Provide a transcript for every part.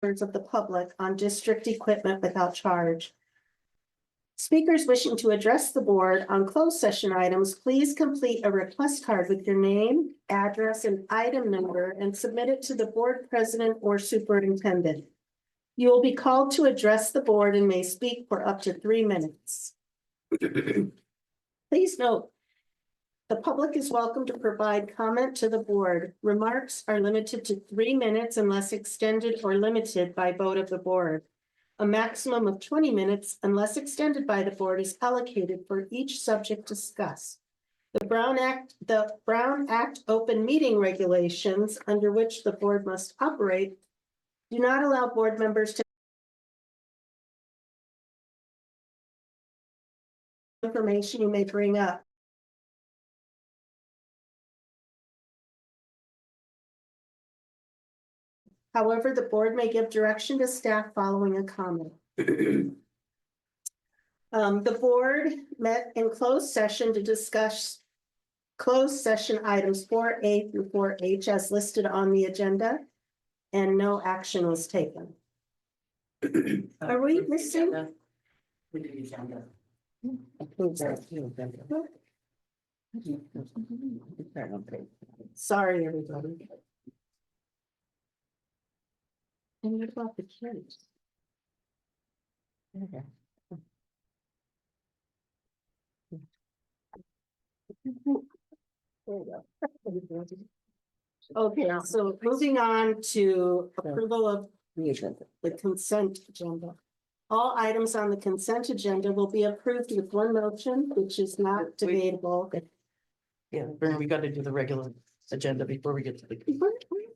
members of the public on district equipment without charge. Speakers wishing to address the board on closed session items, please complete a request card with your name, address, and item number and submit it to the board president or superintendent. You will be called to address the board and may speak for up to 3 minutes. Please note, the public is welcome to provide comment to the board. Remarks are limited to 3 minutes unless extended or limited by vote of the board. A maximum of 20 minutes, unless extended by the board, is allocated for each subject discussed. The Brown Act open meeting regulations under which the board must operate do not allow board members to information you may bring up. However, the board may give direction to staff following a comment. The board met in closed session to discuss closed session items 4A through 4H as listed on the agenda, and no action was taken. Are we missing? Sorry, everybody. And what about the kids? Okay. Okay, so moving on to approval of the consent agenda. All items on the consent agenda will be approved with one motion, which is not debatable. Yeah, we got to do the regular agenda before we get to the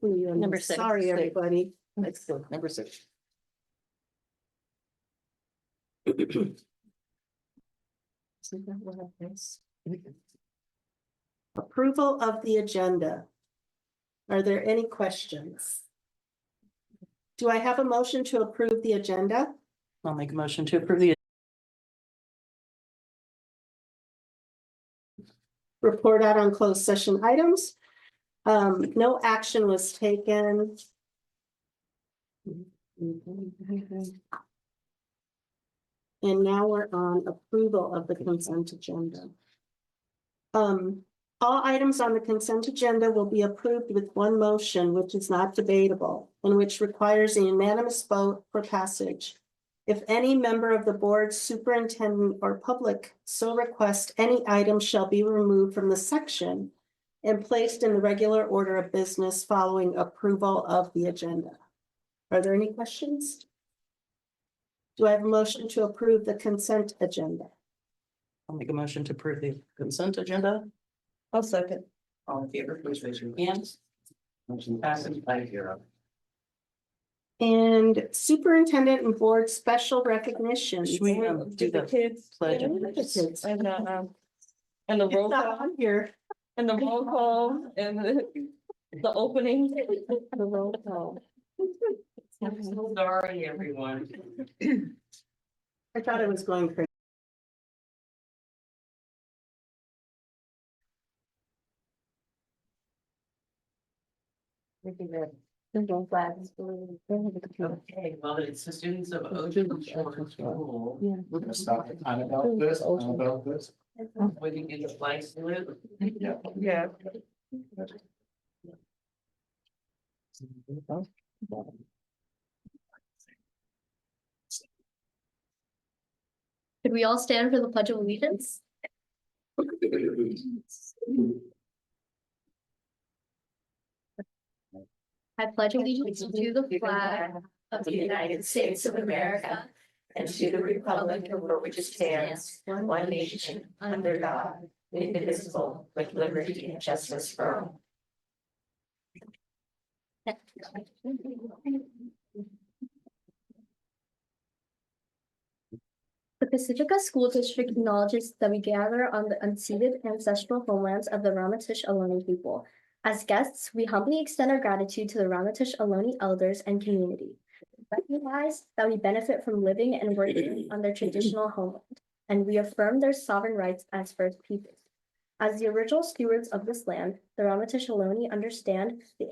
Number 6. Sorry, everybody. next one, number 6. Approval of the agenda. Are there any questions? Do I have a motion to approve the agenda? I'll make a motion to approve the Report out on closed session items. No action was taken. And now we're on approval of the consent agenda. All items on the consent agenda will be approved with one motion, which is not debatable, and which requires a unanimous vote for passage. If any member of the board, superintendent, or public so request, any item shall be removed from the section and placed in the regular order of business following approval of the agenda. Are there any questions? Do I have a motion to approve the consent agenda? I'll make a motion to approve the consent agenda. I'll second. All in favor, please raise your hands. Motion passes 5-0. And superintendent and board special recognition. Should we do the kids pledge? and the roll call on here. and the roll call and the opening. The roll call. I'm so sorry, everyone. I thought it was going crazy. Okay, well, it's the students of Ocean Shore School. We're gonna start the time about this, about this. When you get the flag salute. Yeah. Yeah. Could we all stand for the Pledge of Allegiance? I pledge allegiance to the flag of the United States of America and to the republic for which it stands, one nation, under God, indivisible, with liberty and justice for all. The Pacifica School District acknowledges that we gather on the unceded ancestral homelands of the Ramaytush Ohlone people. As guests, we humbly extend our gratitude to the Ramaytush Ohlone elders and community. We recognize that we benefit from living and working on their traditional homeland, and we affirm their sovereign rights as First Peoples. As the original stewards of this land, the Ramaytush Ohlone understand the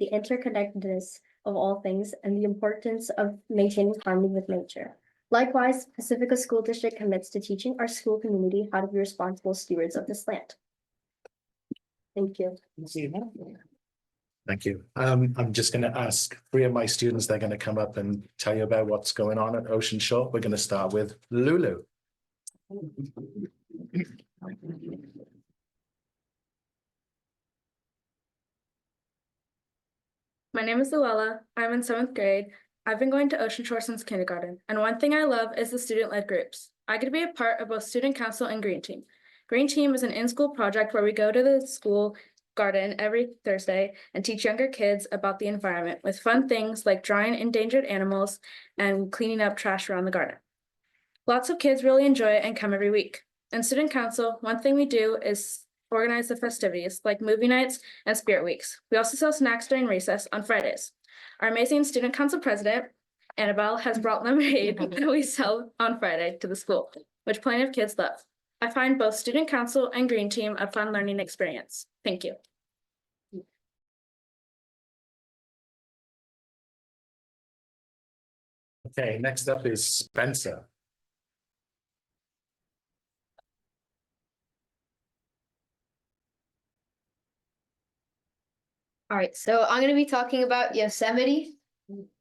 interconnectedness of all things and the importance of maintaining harmony with nature. Likewise, Pacifica School District commits to teaching our school community how to be responsible stewards of this land. Thank you. Thank you. I'm just going to ask 3 of my students, they're going to come up and tell you about what's going on at Ocean Shore. We're going to start with Lulu. My name is Luella. I'm in 7th grade. I've been going to Ocean Shore since kindergarten, and one thing I love is the student-led groups. I get to be a part of both Student Council and Green Team. Green Team is an in-school project where we go to the school garden every Thursday and teach younger kids about the environment with fun things like drawing endangered animals and cleaning up trash around the garden. Lots of kids really enjoy it and come every week. In Student Council, one thing we do is organize the festivities like movie nights and spirit weeks. We also sell snacks during recess on Fridays. Our amazing Student Council president, Annabelle, has brought lemonade that we sell on Friday to the school, which plenty of kids love. I find both Student Council and Green Team a fun learning experience. Thank you. Okay, next up is Spencer. All right, so I'm gonna be talking about Yosemite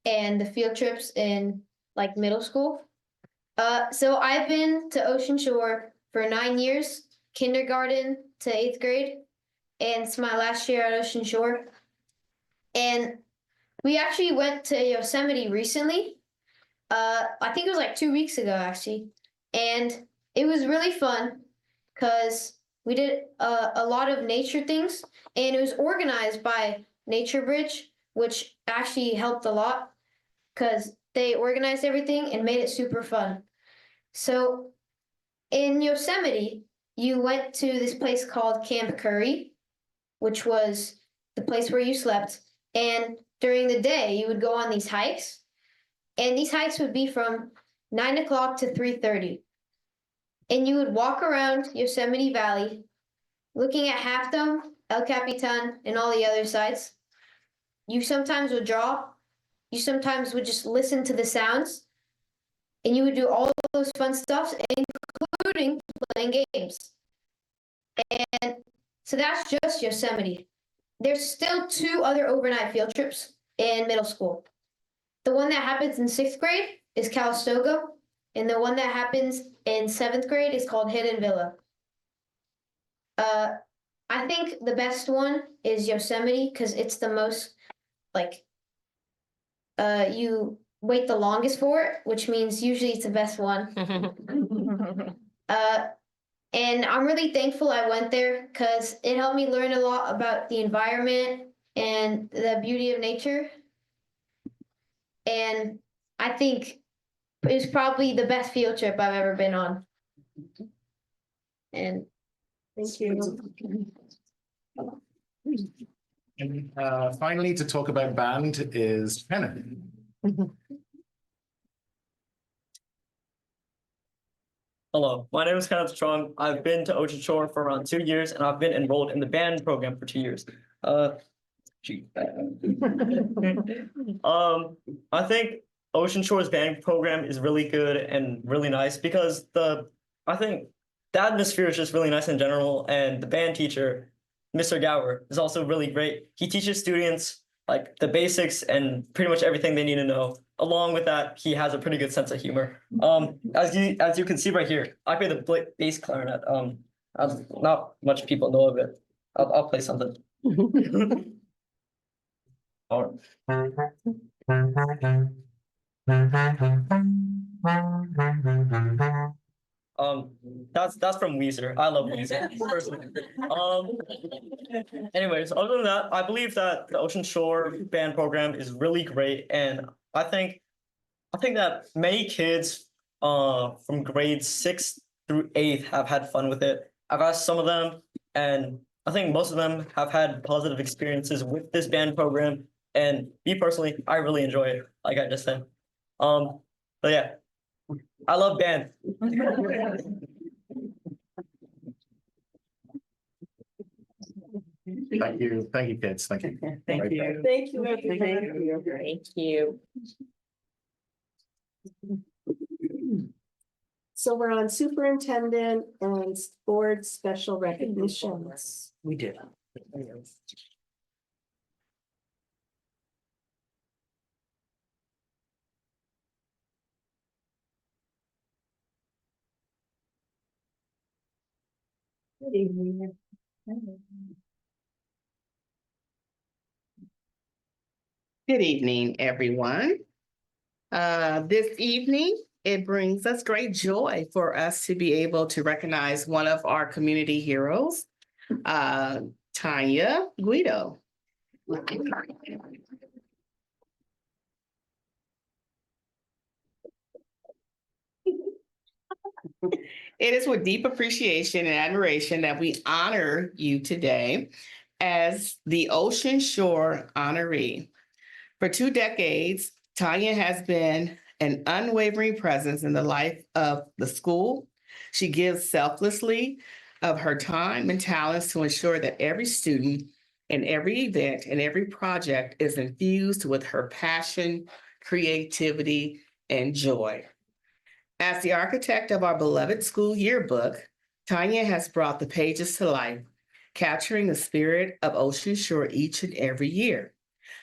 and the field trips in like middle school. So I've been to Ocean Shore for 9 years, kindergarten to 8th grade, and it's my last year at Ocean Shore. And we actually went to Yosemite recently. I think it was like 2 weeks ago actually, and it was really fun because we did a lot of nature things, and it was organized by Nature Bridge, which actually helped a lot because they organized everything and made it super fun. So in Yosemite, you went to this place called Camp Curry, which was the place where you slept. And during the day, you would go on these hikes. And these hikes would be from 9 o'clock to 3:30. And you would walk around Yosemite Valley, looking at Half Dome, El Capitan, and all the other sites. You sometimes would draw. You sometimes would just listen to the sounds. And you would do all those fun stuff, including playing games. And so that's just Yosemite. There's still 2 other overnight field trips in middle school. The one that happens in 6th grade is Calistoga, and the one that happens in 7th grade is called Hidden Villa. I think the best one is Yosemite because it's the most like you wait the longest for it, which means usually it's the best one. And I'm really thankful I went there because it helped me learn a lot about the environment and the beauty of nature. And I think it was probably the best field trip I've ever been on. And Thank you. And finally, to talk about band is Hannah. Hello, my name is Kenneth Strong. I've been to Ocean Shore for around 2 years, and I've been enrolled in the band program for 2 years. Gee. I think Ocean Shore's band program is really good and really nice because I think the atmosphere is just really nice in general, and the band teacher, Mr. Gower, is also really great. He teaches students like the basics and pretty much everything they need to know. Along with that, he has a pretty good sense of humor. As you can see right here, I play the bass clarinet. Not much people know of it. I'll play something. All right. That's from Weezer. I love Weezer personally. Anyways, other than that, I believe that the Ocean Shore band program is really great, and I think that many kids from grades 6 through 8 have had fun with it. I've asked some of them, and I think most of them have had positive experiences with this band program. And me personally, I really enjoy it, like I just said. So yeah, I love band. Thank you, kids, thank you. Thank Right you. Thank you, everyone. Thank you. So we're on superintendent and board special recognitions. We did. Good evening. Good evening, everyone. This evening, it brings us great joy for us to be able to recognize one of our community heroes, Tanya Guido. It is with deep appreciation and admiration that we honor you today as the Ocean Shore honoree. For 2 decades, Tanya has been an unwavering presence in the life of the school. She gives selflessly of her time and talents to ensure that every student and every event and every project is infused with her passion, creativity, and joy. As the architect of our beloved school yearbook, Tanya has brought the pages to life, capturing the spirit of Ocean Shore each and every year.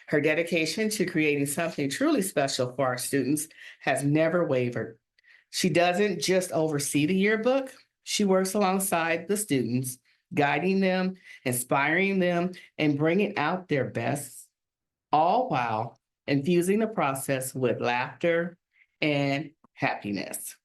Her dedication to creating something truly special for our students has never wavered. She doesn't just oversee the yearbook, she works alongside the students, guiding them, inspiring them, and bringing out their best, all while infusing the process with laughter and happiness.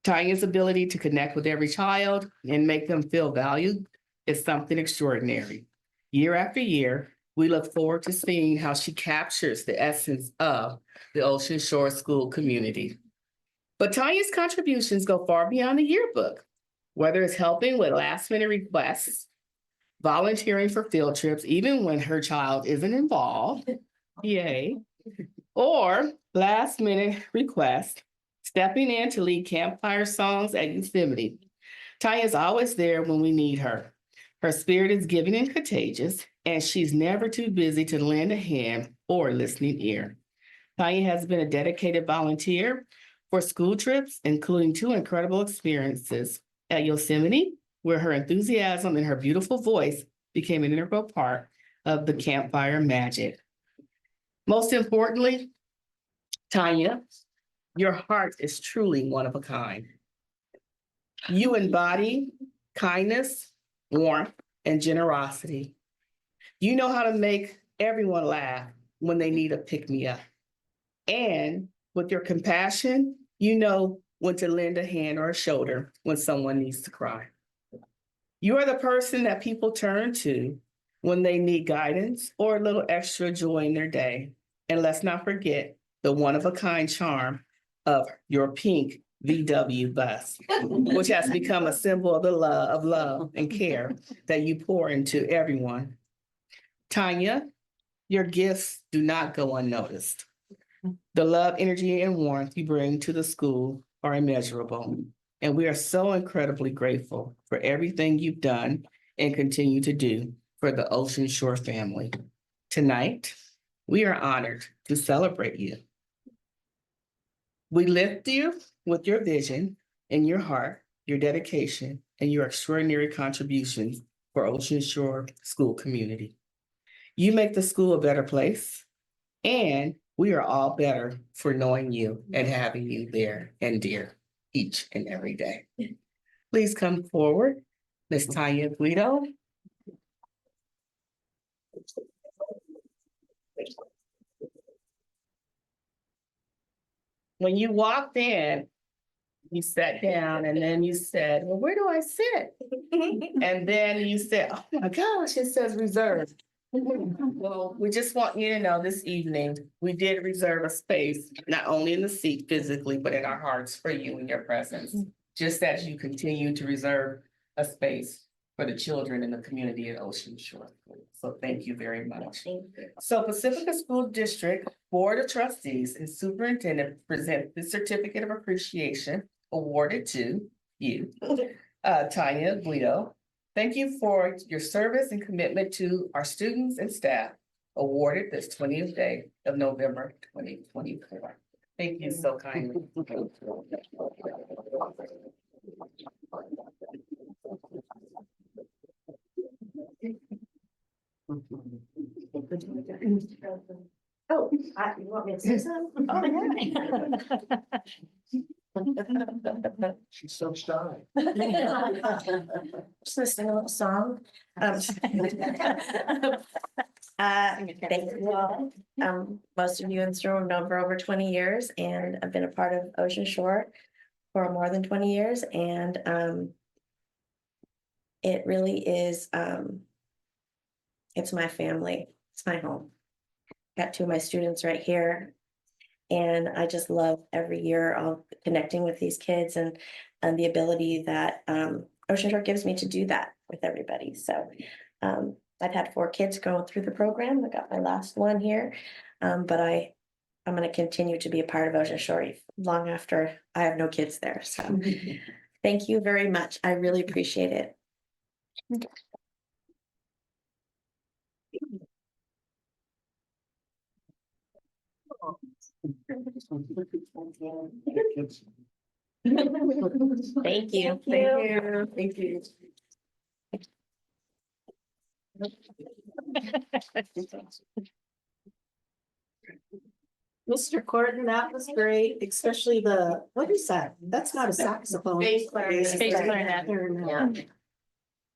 Tanya's ability to connect with every child and make them feel valued is something extraordinary. Year after year, we look forward to seeing how she captures the essence of the Ocean Shore School community. But Tanya's contributions go far beyond the yearbook, whether it's helping with last-minute requests, volunteering for field trips, even when her child isn't involved, yay, or last-minute requests, stepping in to lead campfire songs at Yosemite. Tanya's always there when we need her. Her spirit is giving and contagious, and she's never too busy to lend a hand or a listening ear. Tanya has been a dedicated volunteer for school trips, including 2 incredible experiences at Yosemite, where her enthusiasm and her beautiful voice became an integral part of the campfire magic. Most importantly, Tanya, your heart is truly one of a kind. You embody kindness, warmth, and generosity. You know how to make everyone laugh when they need a pick-me-up. And with your compassion, you know when to lend a hand or a shoulder when someone needs to cry. You are the person that people turn to when they need guidance or a little extra joy in their day. And let's not forget the one-of-a-kind charm of your pink VW bus, which has become a symbol of the love and care that you pour into everyone. Tanya, your gifts do not go unnoticed. The love, energy, and warmth you bring to the school are immeasurable. And we are so incredibly grateful for everything you've done and continue to do for the Ocean Shore family. Tonight, we are honored to celebrate you. We lift you with your vision and your heart, your dedication, and your extraordinary contributions for Ocean Shore school community. You make the school a better place, and we are all better for knowing you and having you there and dear each and every day. Please come forward, Ms. Tanya Guido. When you walked in, you sat down and then you said, well, where do I sit? And then you said, oh my gosh, it says reserved. Well, we just want you to know this evening, we did reserve a space, not only in the seat physically, but in our hearts for you and your presence. Just as you continue to reserve a space for the children in the community at Ocean Shore. So thank you very much. So Pacifica School District Board of Trustees and Superintendent present the certificate of appreciation awarded to you, Tanya Guido, Thank you for your service and commitment to our students and staff awarded this 20th day of November 2024. Thank you so kindly. Oh, you want me to say something? She's so shy. Just listening to a little song. Thank you all. Most of you in this room have known for over 20 years, and I've been a part of Ocean Shore for more than 20 years, and it really is, it's my family, it's my home. Got two of my students right here, and I just love every year of connecting with these kids and the ability that Ocean Shore gives me to do that with everybody. So I've had 4 kids going through the program. I got my last one here, but I'm going to continue to be a part of Ocean Shore long after I have no kids there. So thank you very much. I really appreciate it. Thank you. Thank you. Mr. Corton, that was great, especially what is that? That's not a saxophone. Bass clarinet. Bass clarinet. Yeah.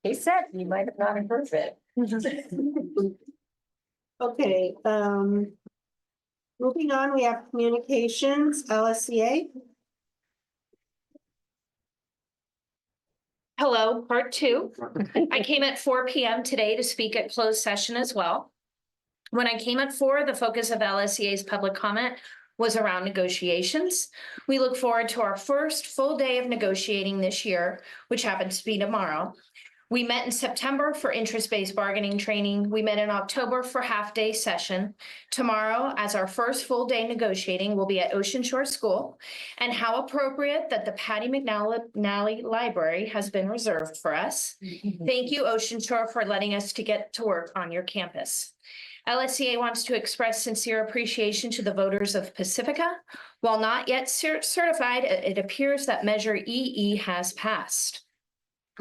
He said you might have not heard it. Okay, moving on, we have communications, LSCA. Hello, part 2. I came at 4 p.m. today to speak at closed session as well. When I came at 4, the focus of LSEA's public comment was around negotiations. We look forward to our first full day of negotiating this year, which happens to be tomorrow. We met in September for interest-based bargaining training. We met in October for half-day session. Tomorrow, as our first full day negotiating, will be at Ocean Shore School. And how appropriate that the Patty McNally Library has been reserved for us. Thank you, Ocean Shore, for letting us to get to work on your campus. LSCA wants to express sincere appreciation to the voters of Pacifica. While not yet certified, it appears that Measure EE has passed.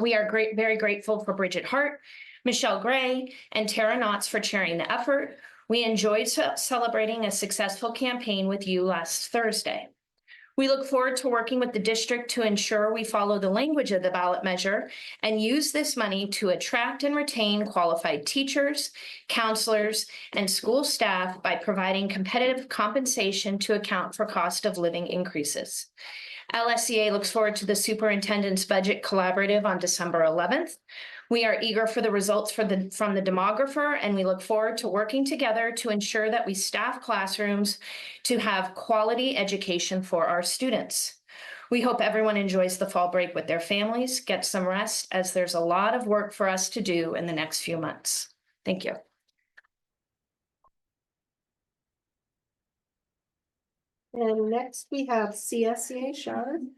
We are very grateful for Bridget Hart, Michelle Gray, and Tara Knotts for chairing the effort. We enjoyed celebrating a successful campaign with you last Thursday. We look forward to working with the district to ensure we follow the language of the ballot measure and use this money to attract and retain qualified teachers, counselors, and school staff by providing competitive compensation to account for cost of living increases. LSCA looks forward to the superintendent's budget collaborative on December 11th. We are eager for the results from the demographer, and we look forward to working together to ensure that we staff classrooms to have quality education for our students. We hope everyone enjoys the fall break with their families, gets some rest, as there's a lot of work for us to do in the next few months. Thank you. And next we have CSEA, Sharon.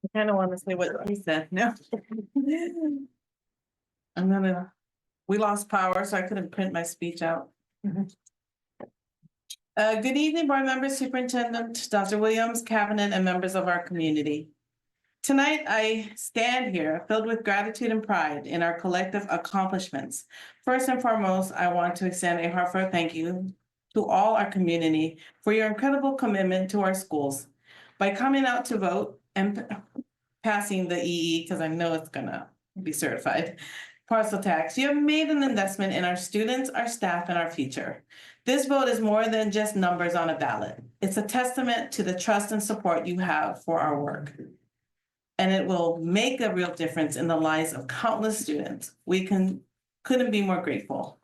I kind of want to say what he said, no. We lost power, so I couldn't print my speech out. Good evening, board members, superintendent, Dr. Williams, cabinet, and members of our community. Tonight, I stand here filled with gratitude and pride in our collective accomplishments. First and foremost, I want to extend a heartfelt thank you to all our community for your incredible commitment to our schools. By coming out to vote and passing the EE, because I know it's gonna be certified, parcel tax, you have made an investment in our students, our staff, and our future. This vote is more than just numbers on a ballot. It's a testament to the trust and support you have for our work. And it will make a real difference in the lives of countless students. We couldn't be more grateful.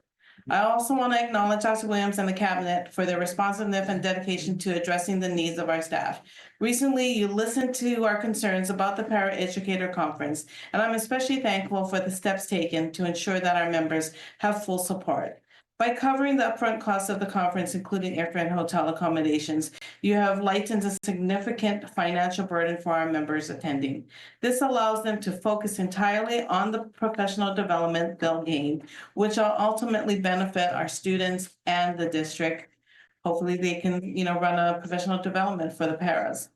I also want to acknowledge Dr. Williams and the cabinet for their responsiveness and dedication to addressing the needs of our staff. Recently, you listened to our concerns about the Paraeducator Conference, and I'm especially thankful for the steps taken to ensure that our members have full support. By covering the upfront costs of the conference, including airfare and hotel accommodations, you have lightened a significant financial burden for our members attending. This allows them to focus entirely on the professional development they'll gain, which will ultimately benefit our students and the district. Hopefully they can, run a professional development for the paras.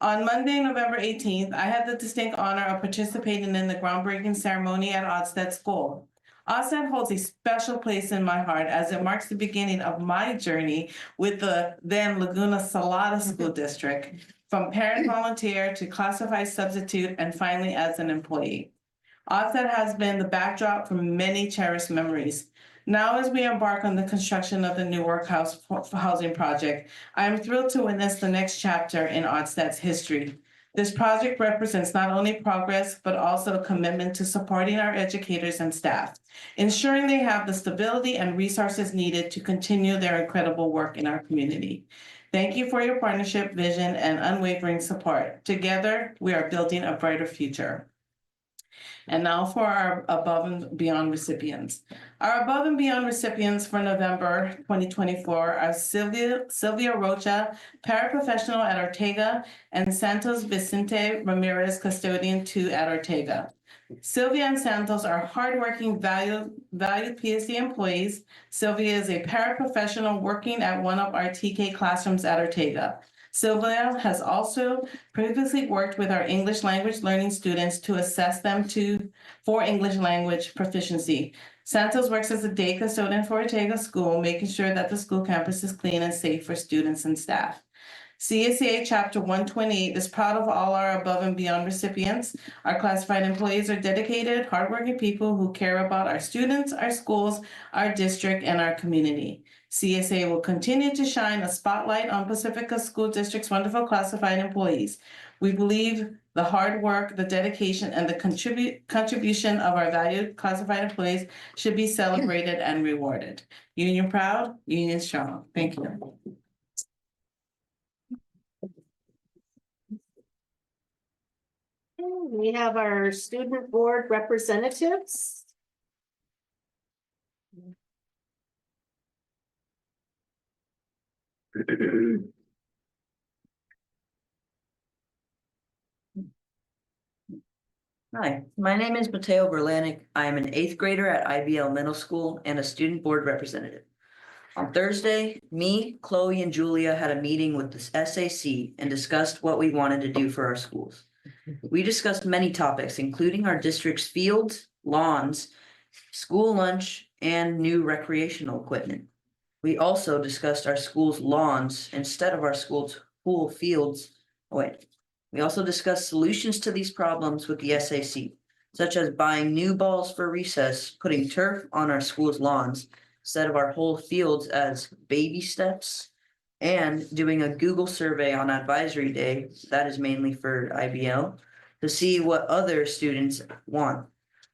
On Monday, November 18th, I had the distinct honor of participating in the groundbreaking ceremony at Odsted School. Odsted holds a special place in my heart as it marks the beginning of my journey with the then Laguna Salada School District, from parent volunteer to classified substitute and finally as an employee. Odsted has been the backdrop for many cherished memories. Now, as we embark on the construction of the new workhouse housing project, I am thrilled to witness the next chapter in Odsted's history. This project represents not only progress, but also a commitment to supporting our educators and staff, ensuring they have the stability and resources needed to continue their incredible work in our community. Thank you for your partnership, vision, and unwavering support. Together, we are building a brighter future. And now for our above and beyond recipients. Our above and beyond recipients for November 2024 are Sylvia Rocha, paraprofessional at Ortega, and Santos Vicente Ramirez, custodian 2 at Ortega. Sylvia and Santos are hardworking, valued PSD employees. Sylvia is a paraprofessional working at one of our TK classrooms at Ortega. Sylvia has also previously worked with our English language learning students to assess them for English language proficiency. Santos works as a day custodian for Ortega School, making sure that the school campus is clean and safe for students and staff. CSEA Chapter 128 is proud of all our above and beyond recipients. Our classified employees are dedicated, hardworking people who care about our students, our schools, our district, and our community. CSA will continue to shine a spotlight on Pacifica School District's wonderful classified employees. We believe the hard work, the dedication, and the contribution of our valued classified employees should be celebrated and rewarded. Union proud, union strong. Thank you. We have our student board representatives. Hi, my name is Mateo Berlanik. I am an 8th grader at IBL Middle School and a student board representative. On Thursday, me, Chloe, and Julia had a meeting with the SAC and discussed what we wanted to do for our schools. We discussed many topics, including our district's fields, lawns, school lunch, and new recreational equipment. We also discussed our school's lawns instead of our school's pool fields. We also discussed solutions to these problems with the SAC, such as buying new balls for recess, putting turf on our school's lawns instead of our whole fields as baby steps, and doing a Google survey on advisory day, that is mainly for IBL, to see what other students want.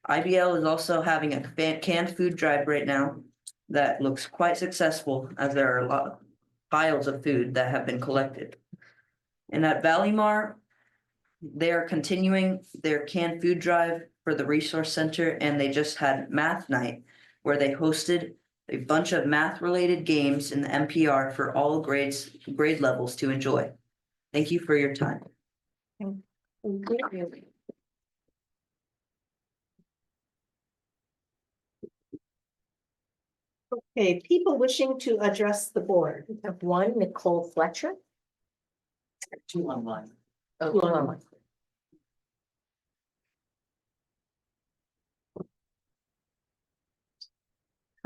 IBL is also having a canned food drive right now that looks quite successful, as there are a lot of piles of food that have been collected. And at Valleymar, they are continuing their canned food drive for the resource center, and they just had math night where they hosted a bunch of math related games in the MPR for all grade levels to enjoy. Thank you for your time. Okay, people wishing to address the board. We have one, Nicole Fletcher. 2 online. Oh, one on one.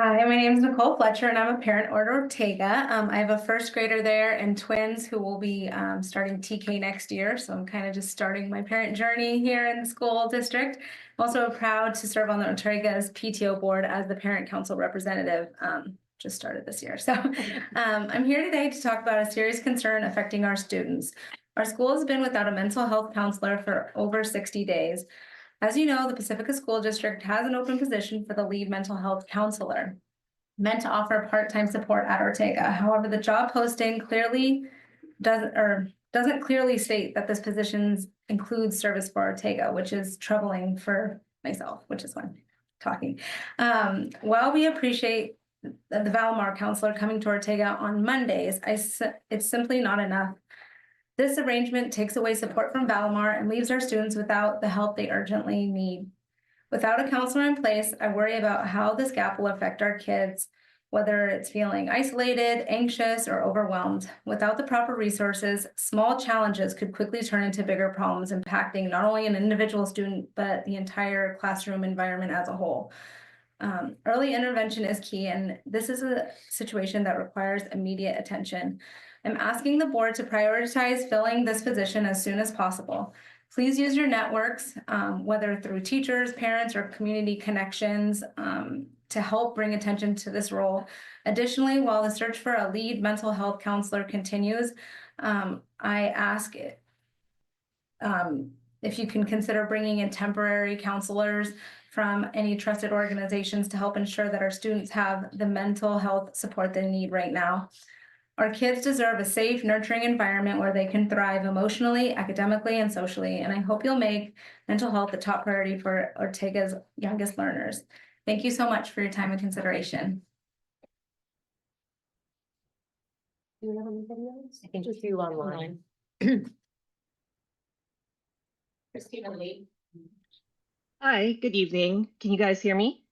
Hi, my name is Nicole Fletcher and I'm a parent at Ortega. I have a 1st grader there and twins who will be starting TK next year. So I'm kind of just starting my parent journey here in the school district. I'm also proud to serve on the Ortega's PTO board as the parent council representative. Just started this year. So I'm here today to talk about a serious concern affecting our students. Our school has been without a mental health counselor for over 60 days. As you know, the Pacifica School District has an open position for the lead mental health counselor, meant to offer part-time support at Ortega. However, the job posting doesn't clearly state that this position includes service for Ortega, which is troubling for myself, which is why I'm talking. While we appreciate the Valamar counselor coming to Ortega on Mondays, it's simply not enough. This arrangement takes away support from Valamar and leaves our students without the help they urgently need. Without a counselor in place, I worry about how this gap will affect our kids, whether it's feeling isolated, anxious, or overwhelmed. Without the proper resources, small challenges could quickly turn into bigger problems, impacting not only an individual student, but the entire classroom environment as a whole. Early intervention is key, and this is a situation that requires immediate attention. I'm asking the board to prioritize filling this position as soon as possible. Please use your networks, whether through teachers, parents, or community connections, to help bring attention to this role. Additionally, while the search for a lead mental health counselor continues, I ask if you can consider bringing in temporary counselors from any trusted organizations to help ensure that our students have the mental health support they need right now. Our kids deserve a safe, nurturing environment where they can thrive emotionally, academically, and socially, and I hope you'll make mental health the top priority for Ortega's youngest learners. Thank you so much for your time and consideration. Do you have anybody else? I think a few online. Christina Lee. Hi, good evening. Can you guys hear me?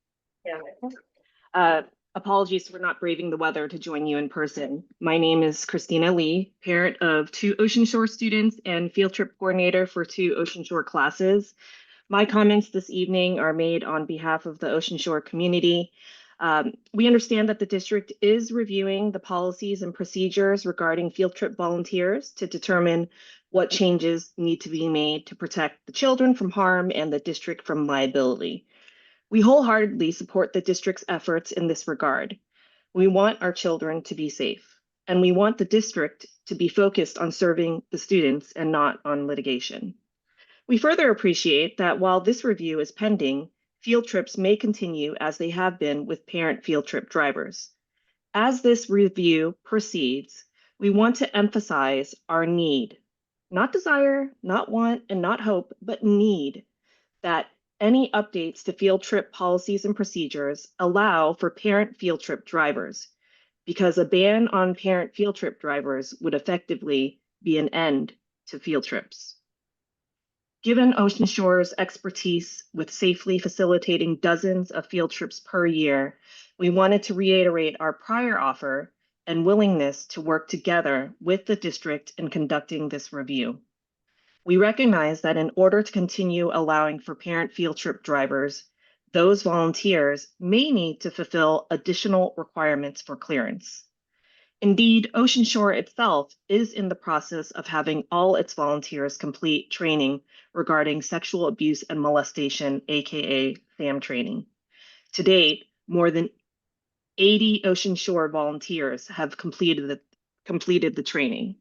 Yeah. Apologies for not braving the weather to join you in person. My name is Christina Lee, parent of 2 Ocean Shore students and field trip coordinator for 2 Ocean Shore classes. My comments this evening are made on behalf of the Ocean Shore community. We understand that the district is reviewing the policies and procedures regarding field trip volunteers to determine what changes need to be made to protect the children from harm and the district from liability. We wholeheartedly support the district's efforts in this regard. We want our children to be safe, and we want the district to be focused on serving the students and not on litigation. We further appreciate that while this review is pending, field trips may continue as they have been with parent field trip drivers. As this review proceeds, we want to emphasize our need, not desire, not want, and not hope, but need that any updates to field trip policies and procedures allow for parent field trip drivers, because a ban on parent field trip drivers would effectively be an end to field trips. Given Ocean Shore's expertise with safely facilitating dozens of field trips per year, we wanted to reiterate our prior offer and willingness to work together with the district in conducting this review. We recognize that in order to continue allowing for parent field trip drivers, those volunteers may need to fulfill additional requirements for clearance. Indeed, Ocean Shore itself is in the process of having all its volunteers complete training regarding sexual abuse and molestation, aka SAM training. To date, more than 80 Ocean Shore volunteers have completed the training.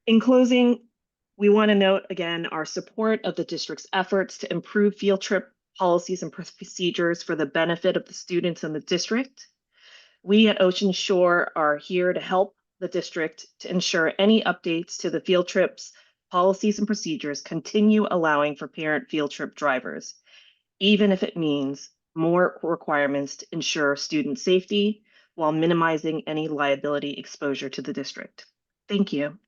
In closing, we want to note again our support of the district's efforts to improve field trip policies and procedures for the benefit of the students in the district. We at Ocean Shore are here to help the district to ensure any updates to the field trips, policies, and procedures continue allowing for parent field trip drivers, even if it means more requirements to ensure student safety while minimizing any liability exposure to the district. Thank you.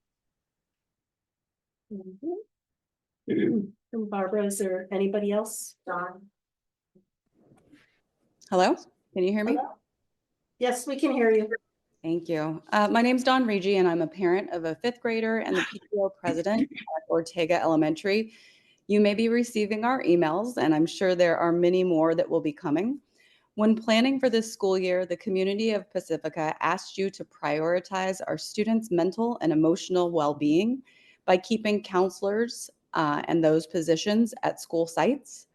And Barbara, is there anybody else? Dawn? Hello, can you hear me? Hello? Yes, we can hear you. Thank you. My name's Dawn Regi, and I'm a parent of a 5th grader and the PTO president at Ortega Elementary. You may be receiving our emails, and I'm sure there are many more that will be coming. When planning for this school year, the community of Pacifica asked you to prioritize our students' mental and emotional well-being by keeping counselors and those positions at school sites.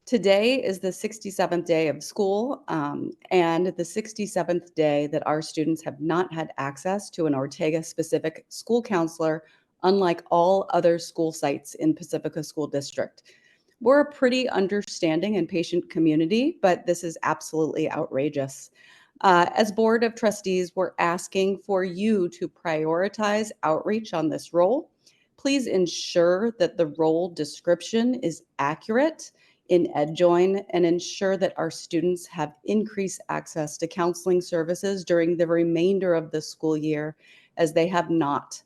Today is the 67th day of school and the 67th day that our students have not had access to an Ortega-specific school counselor, unlike all other school sites in Pacifica School District. We're a pretty understanding and patient community, but this is absolutely outrageous. As Board of Trustees, we're asking for you to prioritize outreach on this role. Please ensure that the role description is accurate in EdJoin and ensure that our students have increased access to counseling services during the remainder of the school year, as they have not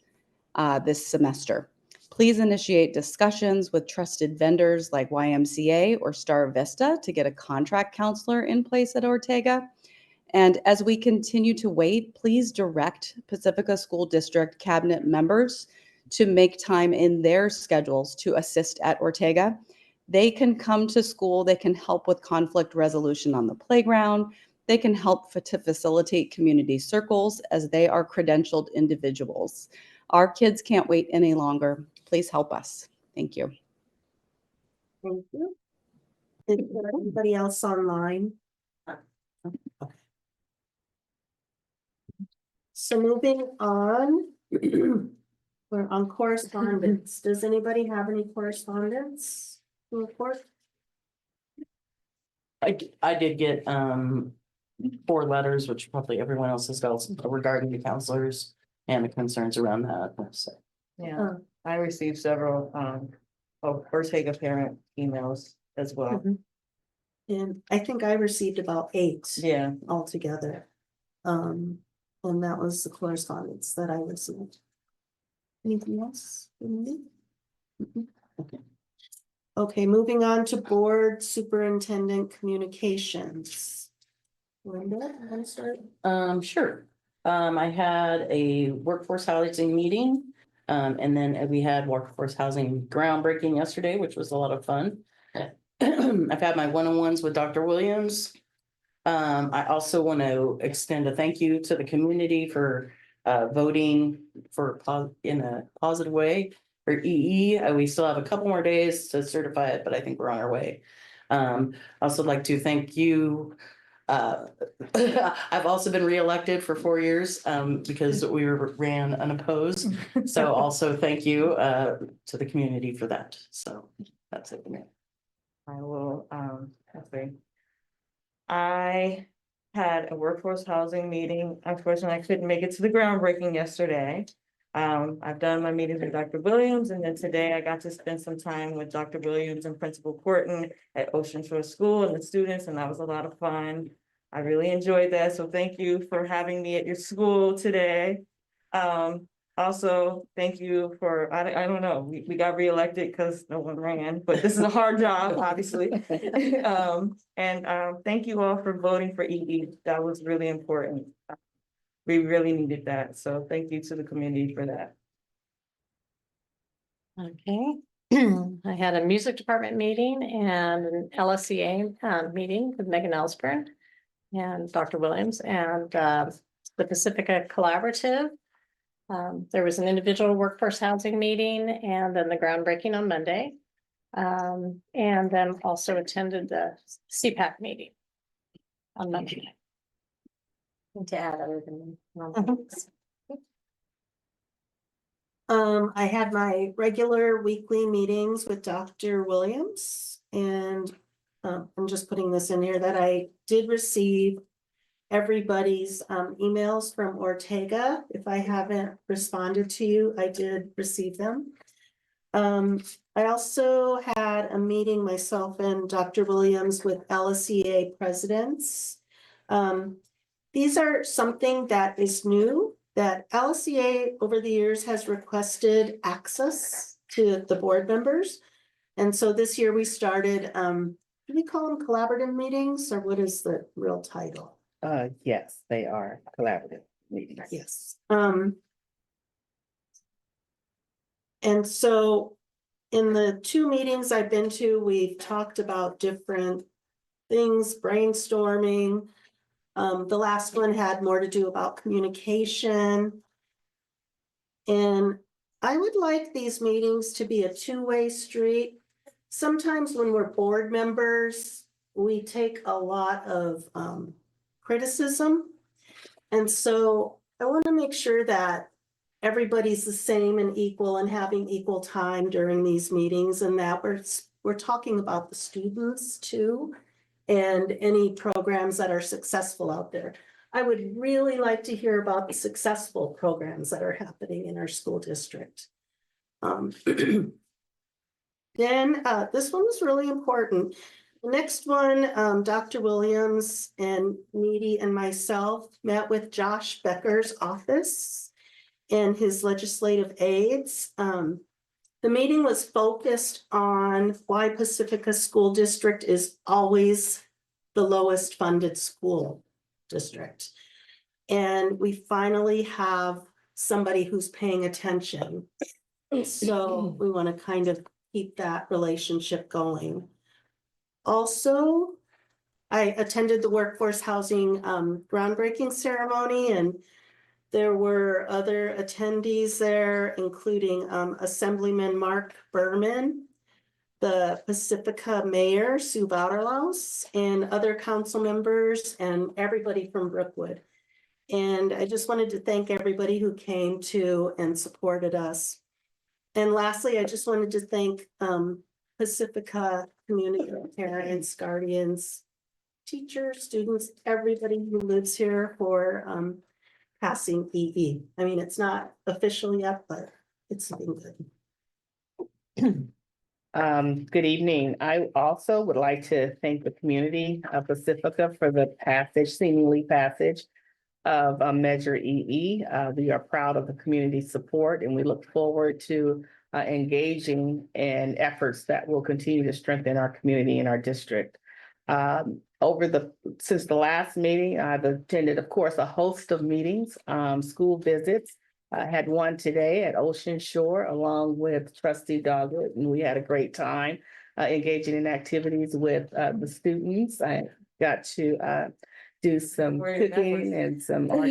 this semester. Please initiate discussions with trusted vendors like YMCA or Star Vista to get a contract counselor in place at Ortega. And as we continue to wait, please direct Pacifica School District cabinet members to make time in their schedules to assist at Ortega. They can come to school, they can help with conflict resolution on the playground, they can help to facilitate community circles as they are credentialed individuals. Our kids can't wait any longer. Please help us. Thank you. Thank you. Is there anybody else online? So moving on, we're on correspondence. Does anybody have any correspondence to report? I did get 4 letters, which probably everyone else has got, regarding the counselors and the concerns around that. So, Yeah. I received several of Ortega parent emails as well. And I think I received about 8 Yeah. altogether. And that was the correspondence that I received. Anything else? Okay. Okay, moving on to board superintendent communications. Linda, you want to start? Sure. I had a workforce housing meeting. And then we had workforce housing groundbreaking yesterday, which was a lot of fun. I've had my one-on-ones with Dr. Williams. I also want to extend a thank you to the community for voting for in a positive way for EE. We still have a couple more days to certify it, but I think we're on our way. I also like to thank you. I've also been reelected for 4 years because we ran unopposed. So also thank you to the community for that. So that's it for me. I will, okay. I had a workforce housing meeting. Unfortunately, I couldn't make it to the groundbreaking yesterday. I've done my meetings with Dr. Williams, and then today I got to spend some time with Dr. Williams and Principal Corton at Ocean Shore School and the students, and that was a lot of fun. I really enjoyed that, so thank you for having me at your school today. Also, thank you for, I don't know, we got reelected because no one ran, but this is a hard job, obviously. Thank you all for voting for EE. That was really important. We really needed that. So thank you to the community for that. Okay. I had a music department meeting and an LSCA meeting with Megan Ellsburn and Dr. Williams and the Pacifica Collaborative. There was an individual workforce housing meeting and then the groundbreaking on Monday. And then also attended the CPAC meeting on Monday. To add other than I had my regular weekly meetings with Dr. Williams, and I'm just putting this in here that I did receive everybody's emails from Ortega. If I haven't responded to you, I did receive them. I also had a meeting myself and Dr. Williams with LSCA presidents. These are something that is new, that LSCA over the years has requested access to the board members. And so this year we started, do we call them collaborative meetings, or what is the real title? Yes, they are collaborative meetings. Yes. And so in the 2 meetings I've been to, we've talked about different things, brainstorming. The last one had more to do about communication. And I would like these meetings to be a 2-way street. Sometimes when we're board members, we take a lot of criticism. And so I want to make sure that everybody's the same and equal and having equal time during these meetings, and that we're talking about the students too, and any programs that are successful out there. I would really like to hear about the successful programs that are happening in our school district. Did Then this one was really important. The next one, Dr. Williams and Needy and myself met with Josh Becker's office and his legislative aides. The meeting was focused on why Pacifica School District is always the lowest funded school district. And we finally have somebody who's paying attention. So we want to kind of keep that relationship going. Also, I attended the workforce housing groundbreaking ceremony, and there were other attendees there, including Assemblyman Mark Berman, the Pacifica Mayor Sue Bauderlaus, and other council members and everybody from Brookwood. And I just wanted to thank everybody who came to and supported us. And lastly, I just wanted to thank Pacifica community, parents, guardians, teachers, students, everybody who lives here for passing EE. I mean, it's not official yet, but it's been good. Good evening. I also would like to thank the community of Pacifica for the seemingly passage of Measure EE. We are proud of the community support, and we look forward to engaging in efforts that will continue to strengthen our community and our district. Since the last meeting, I've attended, of course, a host of meetings, school visits. I had one today at Ocean Shore along with Trustee Doggett, and we had a great time engaging in activities with the students. I got to do some cooking and some art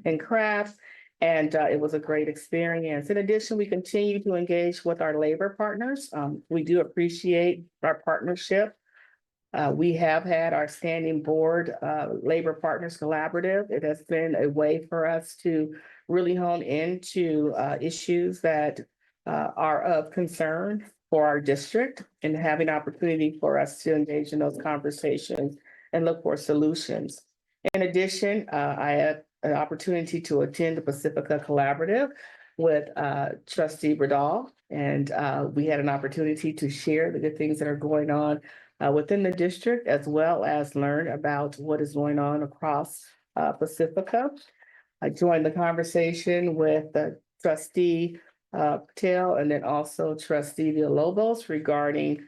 and crafts, and it was a great experience. In addition, we continue to engage with our labor partners. We do appreciate our partnership. We have had our standing board labor partners collaborative. It has been a way for us to really hone into issues that are of concern for our district, and having opportunity for us to engage in those conversations and look for solutions. In addition, I had an opportunity to attend the Pacifica Collaborative with Trustee Bradall, and we had an opportunity to share the good things that are going on within the district, as well as learn about what is going on across Pacifica. I joined the conversation with Trustee Patel and then also Trustee Villalobos regarding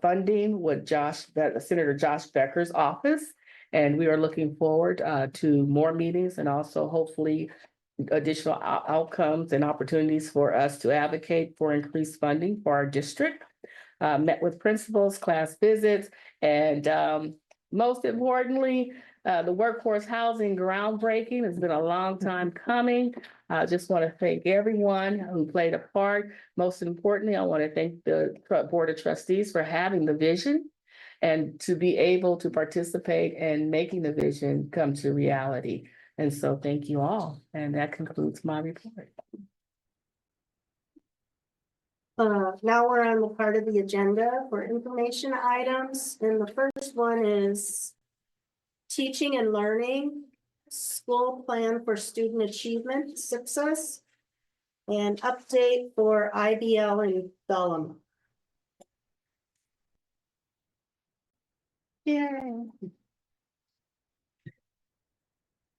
funding with Senator Josh Becker's office. And we are looking forward to more meetings and also hopefully additional outcomes and opportunities for us to advocate for increased funding for our district. Met with principals, class visits, and most importantly, the workforce housing groundbreaking has been a long time coming. I just want to thank everyone who played a part. Most importantly, I want to thank the Board of Trustees for having the vision and to be able to participate in making the vision come to reality. And so thank you all. And that concludes my report. Now we're on the part of the agenda for information items. And the first one is teaching and learning, school plan for student achievement success, and update for IBL and Bellum. Yay.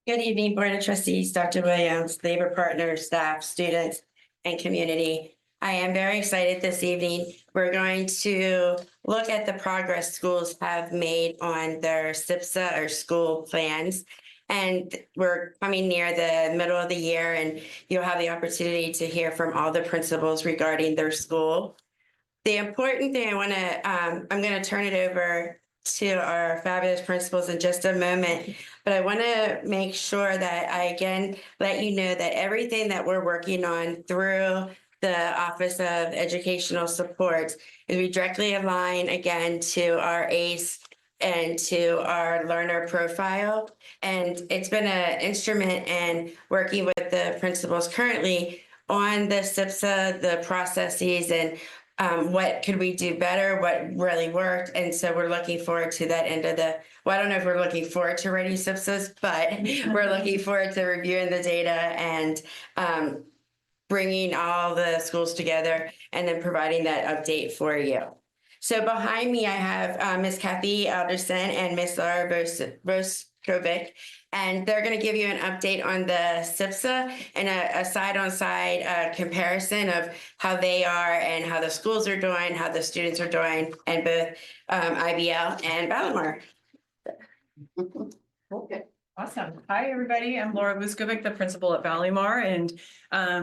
Good evening, Board of Trustees, Dr. Williams, labor partners, staff, students, and community. I am very excited this evening. We're going to look at the progress schools have made on their SIPSA or school plans. And we're coming near the middle of the year, and you'll have the opportunity to hear from all the principals regarding their school. The important thing I'm going to turn it over to our fabulous principals in just a moment, but I want to make sure that I again let you know that everything that we're working on through the Office of Educational Support is we directly align again to our ACE and to our learner profile. And it's been an instrument in working with the principals currently on the SIPSA, the processes, and what could we do better, what really worked. And so we're looking forward to that end of I don't know if we're looking forward to writing SIPSAs, but we're looking forward to reviewing the data and bringing all the schools together and then providing that update for you. So behind me, I have Miss Kathy Alderson and Miss Laura Voskovic, and they're going to give you an update on the SIPSA and a side-on-side comparison of how they are and how the schools are doing, how the students are doing, and both IBL and Ballymore. Okay, awesome. Hi, everybody. I'm Laura Vuskovic, the principal at Ballymore, and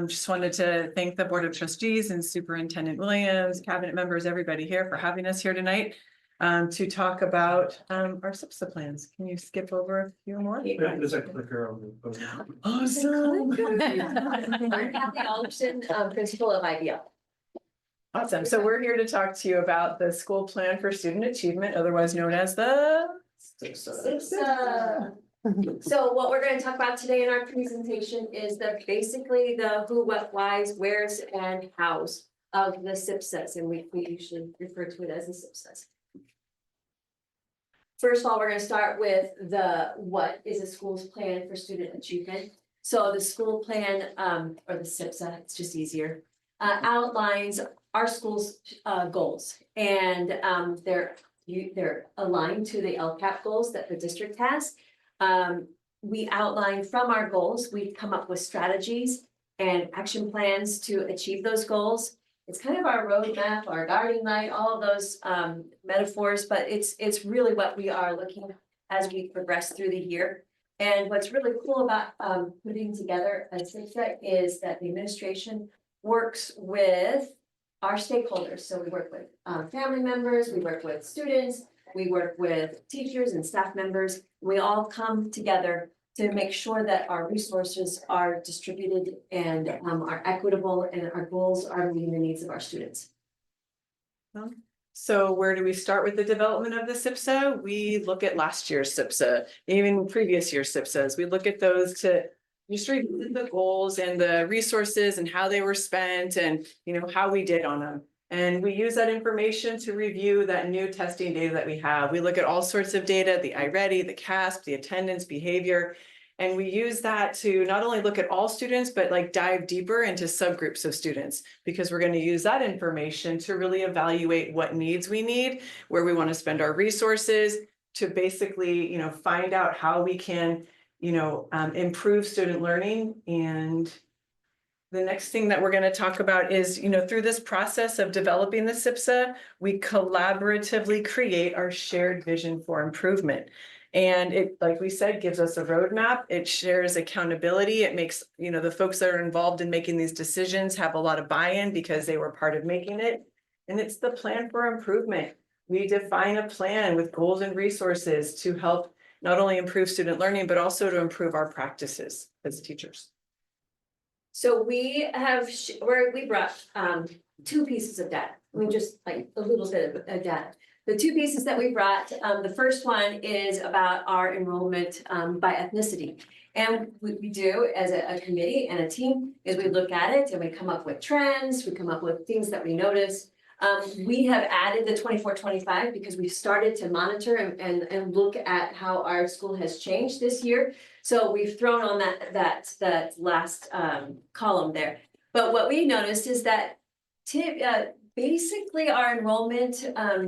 just wanted to thank the Board of Trustees and Superintendent Williams, cabinet members, everybody here for having us here tonight to talk about our SIPSA plans. Can you skip over a few more? There's a clicker on the. Awesome. I'm Kathy Alderson, principal of IBL. Awesome. So we're here to talk to you about the school plan for student achievement, otherwise known as the SIPSA. So what we're going to talk about today in our presentation is basically the who, what, whys, wheres, and hows of the SIPSAs, and we usually refer to it as the SIPSAs. First of all, we're going to start with what is a school's plan for student achievement. So the school plan, or the SIPSA, it's just easier, outlines our school's goals, and they're aligned to the LCAP goals that the district has. We outline from our goals, we come up with strategies and action plans to achieve those goals. It's kind of our roadmap, our guiding light, all of those metaphors, but it's really what we are looking as we progress through the year. And what's really cool about putting together a SIPSA is that the administration works with our stakeholders. So we work with family members, we work with students, we work with teachers and staff members. We all come together to make sure that our resources are distributed and are equitable, and our goals are meeting the needs of our students. So where do we start with the development of the SIPSA? We look at last year's SIPSA, even previous year's SIPSAs. We look at those to just review the goals and the resources and how they were spent and how we did on them. And we use that information to review that new testing data that we have. We look at all sorts of data, the iReady, the CASP, the attendance, behavior, and we use that to not only look at all students, but like dive deeper into subgroups of students, because we're going to use that information to really evaluate what needs we need, where we want to spend our resources to basically, find out how we can, improve student learning. And the next thing that we're going to talk about is, through this process of developing the SIPSA, we collaboratively create our shared vision for improvement. And it, like we said, gives us a roadmap. It shares accountability. It makes, the folks that are involved in making these decisions have a lot of buy-in because they were part of making it. And it's the plan for improvement. We define a plan with goals and resources to help not only improve student learning, but also to improve our practices as teachers. So we brought two pieces of data. I mean, just like a little bit of data. The two pieces that we brought, the first one is about our enrollment by ethnicity. And what we do as a committee and a team is we look at it and we come up with trends, we come up with things that we notice. We have added the 24-25 because we started to monitor and look at how our school has changed this year. So we've thrown on that last column there. But what we noticed is that basically our enrollment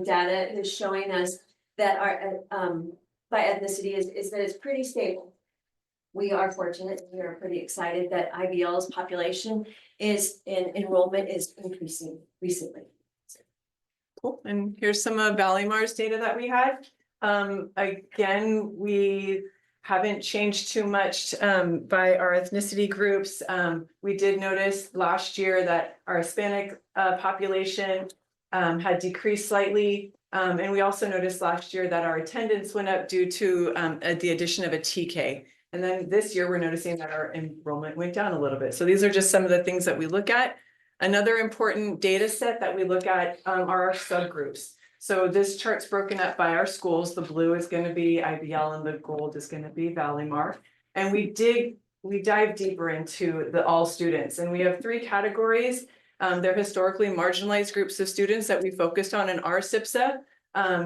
data is showing us that our by ethnicity is that it's pretty stable. We are fortunate, we are pretty excited that IBL's population enrollment is increasing recently. Cool. And here's some of Ballymar's data that we had. Again, we haven't changed too much by our ethnicity groups. We did notice last year that our Hispanic population had decreased slightly. And we also noticed last year that our attendance went up due to the addition of a TK. And then this year we're noticing that our enrollment went down a little bit. So these are just some of the things that we look at. Another important data set that we look at are our subgroups. So this chart's broken up by our schools. The blue is going to be IBL and the gold is going to be Ballymore. And we dive deeper into all students. And we have three categories. They're historically marginalized groups of students that we focused on in our SIPSA.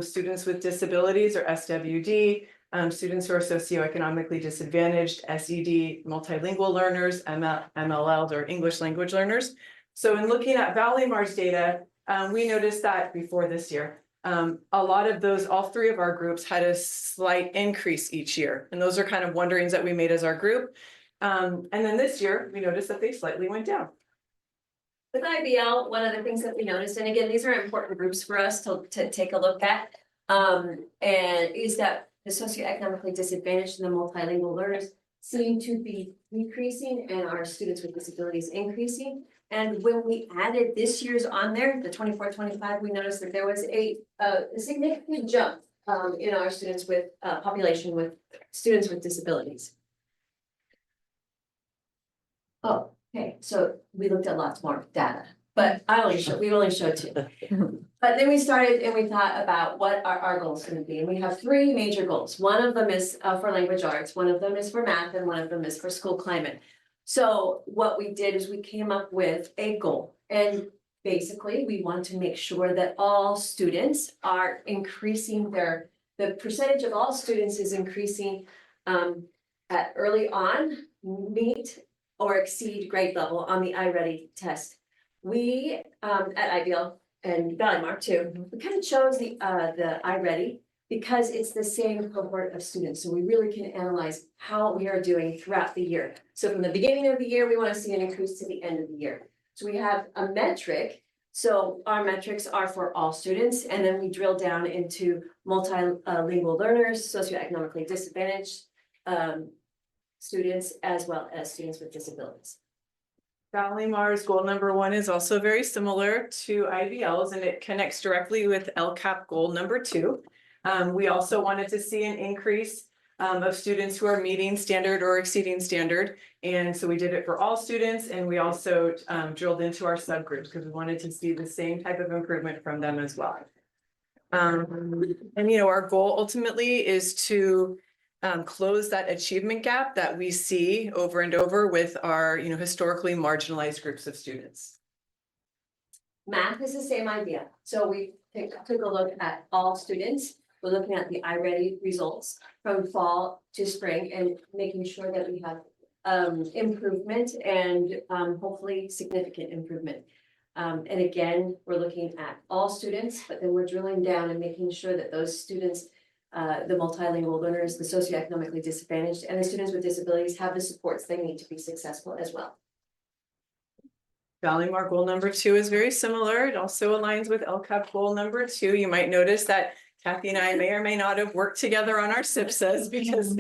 Students with disabilities or SWD, students who are socioeconomically disadvantaged, SED, multilingual learners, MLLs or English language learners. So in looking at Valley Mars data, we noticed that before this year, a lot of those, all three of our groups had a slight increase each year. And those are kind of wonderings that we made as our group. And then this year, we noticed that they slightly went down. With IBL, one of the things that we noticed, and again, these are important groups for us to take a look at, and is that the socioeconomically disadvantaged and the multilingual learners seem to be decreasing and our students with disabilities increasing. And when we added this year's on there, the 24-25, we noticed that there was a significant jump in our students with population with students with disabilities. Oh, okay, so we looked at lots more data, but we only showed two. But then we started and we thought about what are our goals going to be, and we have three major goals. One of them is for language arts, one of them is for math, and one of them is for school climate. So what we did is we came up with a goal, and basically we want to make sure that all students are increasing the percentage of all students is increasing at early on, meet or exceed grade level on the iReady test. We at IBL and Valley Mark too, we kind of chose the iReady because it's the same cohort of students. So we really can analyze how we are doing throughout the year. So from the beginning of the year, we want to see an increase to the end of the year. So we have a metric. So our metrics are for all students, and then we drill down into multilingual learners, socioeconomically disadvantaged students, as well as students with disabilities. Valley Mars goal number 1 is also very similar to IBL's, and it connects directly with LCAP goal number 2. We also wanted to see an increase of students who are meeting standard or exceeding standard. And so we did it for all students, and we also drilled into our subgroups because we wanted to see the same type of improvement from them as well. And our goal ultimately is to close that achievement gap that we see over and over with our historically marginalized groups of students. Math is the same idea. So we took a look at all students. We're looking at the iReady results from fall to spring and making sure that we have improvement and hopefully significant improvement. And again, we're looking at all students, but then we're drilling down and making sure that those students, the multilingual learners, the socioeconomically disadvantaged, and the students with disabilities have the supports they need to be successful as well. Valley Mark goal number 2 is very similar. It also aligns with LCAP goal number 2. You might notice that Kathy and I may or may not have worked together on our SIPSAs because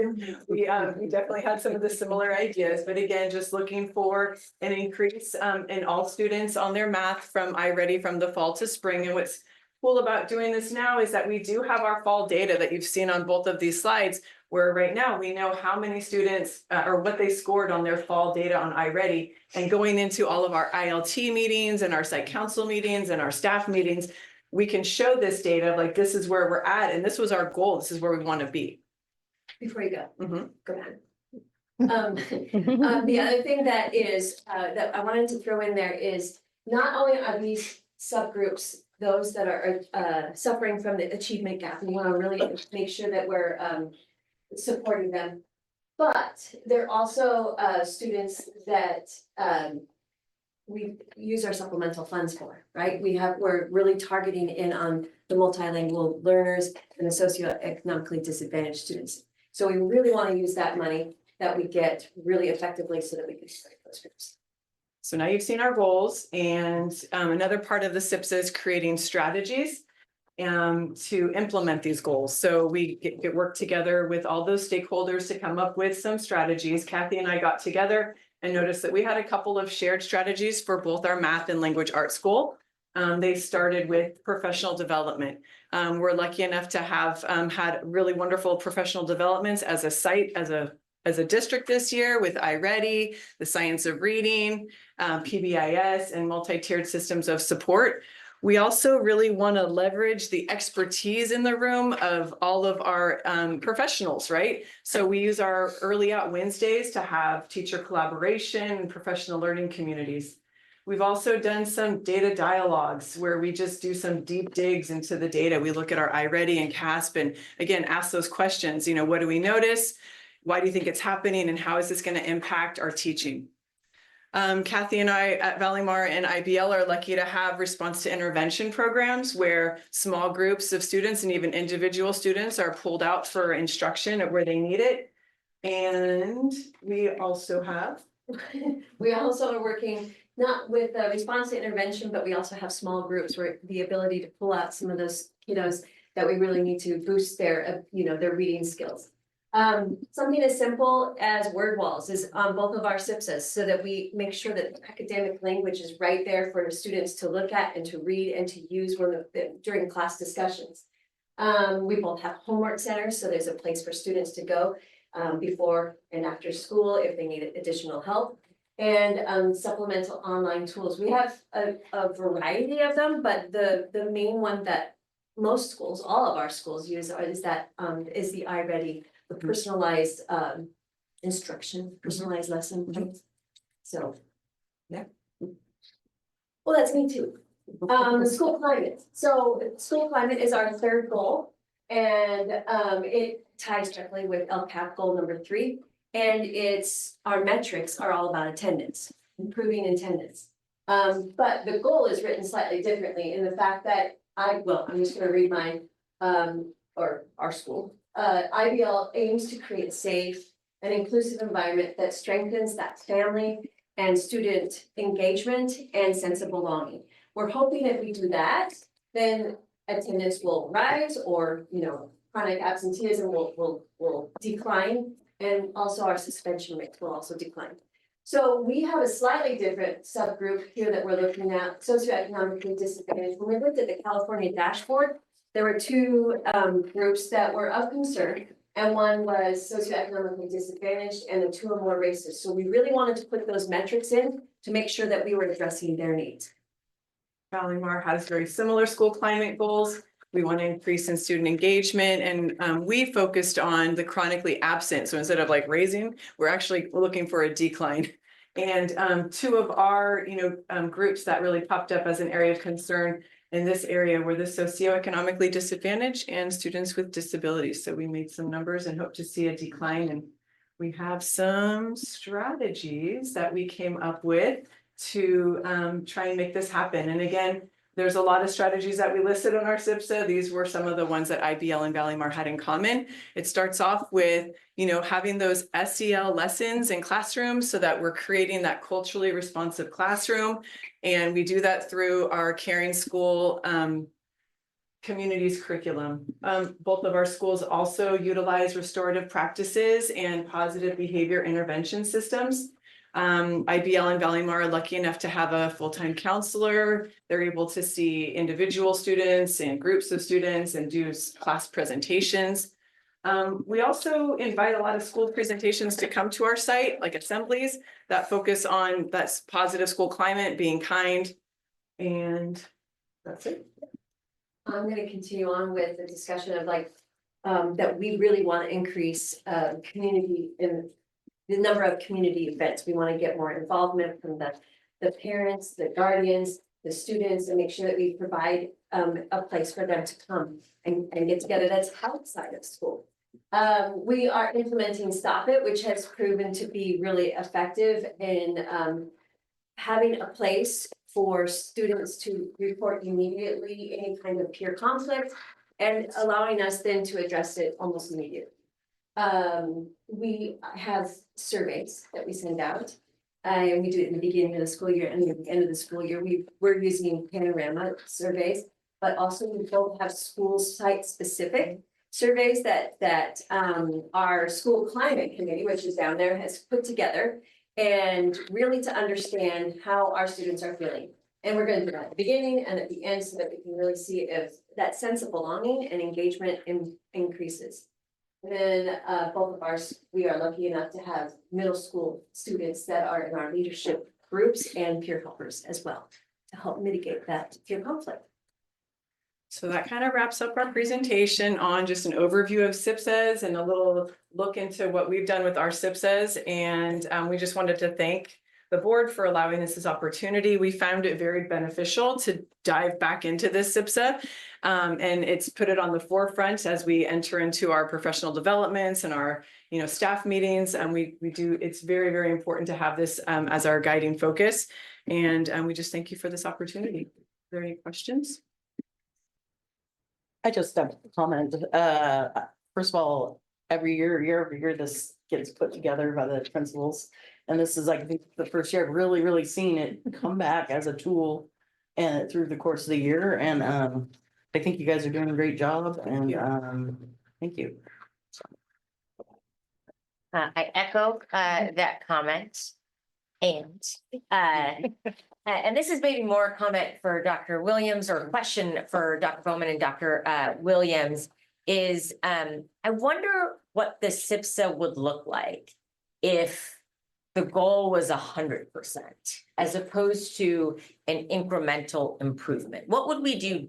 we definitely had some of the similar ideas. But again, just looking for an increase in all students on their math from iReady from the fall to spring. And what's cool about doing this now is that we do have our fall data that you've seen on both of these slides, where right now we know how many students or what they scored on their fall data on iReady, and going into all of our ILT meetings and our site council meetings and our staff meetings, we can show this data like this is where we're at, and this was our goal. This is where we want to be. Before you go, go ahead. The other thing that is that I wanted to throw in there is not only are these subgroups those that are suffering from the achievement gap, we want to really make sure that we're supporting them, but they're also students that we use our supplemental funds for, right? We're really targeting in on the multilingual learners and the socioeconomically disadvantaged students. So we really want to use that money that we get really effectively so that we can support those groups. So now you've seen our goals, and another part of the SIPSA is creating strategies to implement these goals. So we get work together with all those stakeholders to come up with some strategies. Kathy and I got together and noticed that we had a couple of shared strategies for both our math and language arts goal. They started with professional development. We're lucky enough to have had really wonderful professional developments as a site, as a district this year with iReady, the science of reading, PBIS, and multi-tiered systems of support. We also really want to leverage the expertise in the room of all of our professionals, right? So we use our Early Out Wednesdays to have teacher collaboration and professional learning communities. We've also done some data dialogues where we just do some deep digs into the data. We look at our iReady and CASP and again, ask those questions, what do we notice? Why do you think it's happening? And how is this going to impact our teaching? Kathy and I at Valleymar and IBL are lucky to have response to intervention programs where small groups of students and even individual students are pulled out for instruction at where they need it. And we also have We also are working not with response to intervention, but we also have small groups where the ability to pull out some of those kiddos that we really need to boost their, their reading skills. Something as simple as word walls is on both of our SIPSAs so that we make sure that the academic language is right there for students to look at and to read and to use during class discussions. We both have homework centers, so there's a place for students to go before and after school if they need additional help. And supplemental online tools. We have a variety of them, but the main one that most schools, all of our schools use is the iReady, the personalized instruction, personalized lesson plans. So, yeah. Well, that's me too. School climate. So school climate is our third goal, and it ties directly with LCAP goal number 3. And our metrics are all about attendance, improving attendance. But the goal is written slightly differently in the fact that I'm just gonna read mine, or our school. IBL aims to create a safe and inclusive environment that strengthens that family and student engagement and sense of belonging. We're hoping if we do that, then attendance will rise or, chronic absenteeism will decline. And also our suspension rates will also decline. So we have a slightly different subgroup here that we're looking at, socioeconomically disadvantaged. When we looked at the California dashboard, there were 2 groups that were of concern, and one was socioeconomically disadvantaged and the 2 or more races. So we really wanted to put those metrics in to make sure that we were addressing their needs. Valleymar has very similar school climate goals. We want to increase in student engagement, and we focused on the chronically absent. So instead of raising, we're actually looking for a decline. And 2 of our, groups that really popped up as an area of concern in this area were the socioeconomically disadvantaged and students with disabilities. So we made some numbers and hope to see a decline. And we have some strategies that we came up with to try and make this happen. And again, there's a lot of strategies that we listed on our SIPSA. These were some of the ones that IBL and Valleymar had in common. It starts off with, having those SEL lessons in classrooms so that we're creating that culturally responsive classroom. And we do that through our Caring School communities curriculum. Both of our schools also utilize restorative practices and positive behavior intervention systems. IBL and Valleymar are lucky enough to have a full-time counselor. They're able to see individual students and groups of students and do class presentations. We also invite a lot of school presentations to come to our site, like assemblies that focus on that positive school climate, being kind, and that's it. I'm going to continue on with the discussion of that we really want to increase community in the number of community events. We want to get more involvement from the parents, the guardians, the students, and make sure that we provide a place for them to come and get together that's outside of school. We are implementing Stop It, which has proven to be really effective in having a place for students to report immediately any kind of peer conflict and allowing us then to address it almost immediately. We have surveys that we send out, and we do it in the beginning of the school year and the end of the school year. We're using panorama surveys, but also we both have school site specific surveys that our school climate committee, which is down there, has put together, and really to understand how our students are feeling. And we're going to do that at the beginning and at the end so that we can really see if that sense of belonging and engagement increases. And then both of ours, we are lucky enough to have middle school students that are in our leadership groups and peer helpers as well to help mitigate that peer conflict. So that kind of wraps up our presentation on just an overview of SIPSAs and a little look into what we've done with our SIPSAs. And we just wanted to thank the board for allowing us this opportunity. We found it very beneficial to dive back into this SIPSA. And it's put it on the forefront as we enter into our professional developments and our, staff meetings. And it's very, very important to have this as our guiding focus. And we just thank you for this opportunity. Are there any questions? I just have a comment. First of all, year over year, this gets put together by the principals. And this is like the first year I've really seen it come back as a tool and through the course of the year. And I think you guys are doing a great job and thank you. I echo that comment. And this is maybe more a comment for Dr. Williams or a question for Dr. Bowman and Dr. Williams is I wonder what the SIPSA would look like if the goal was 100% as opposed to an incremental improvement. What would we do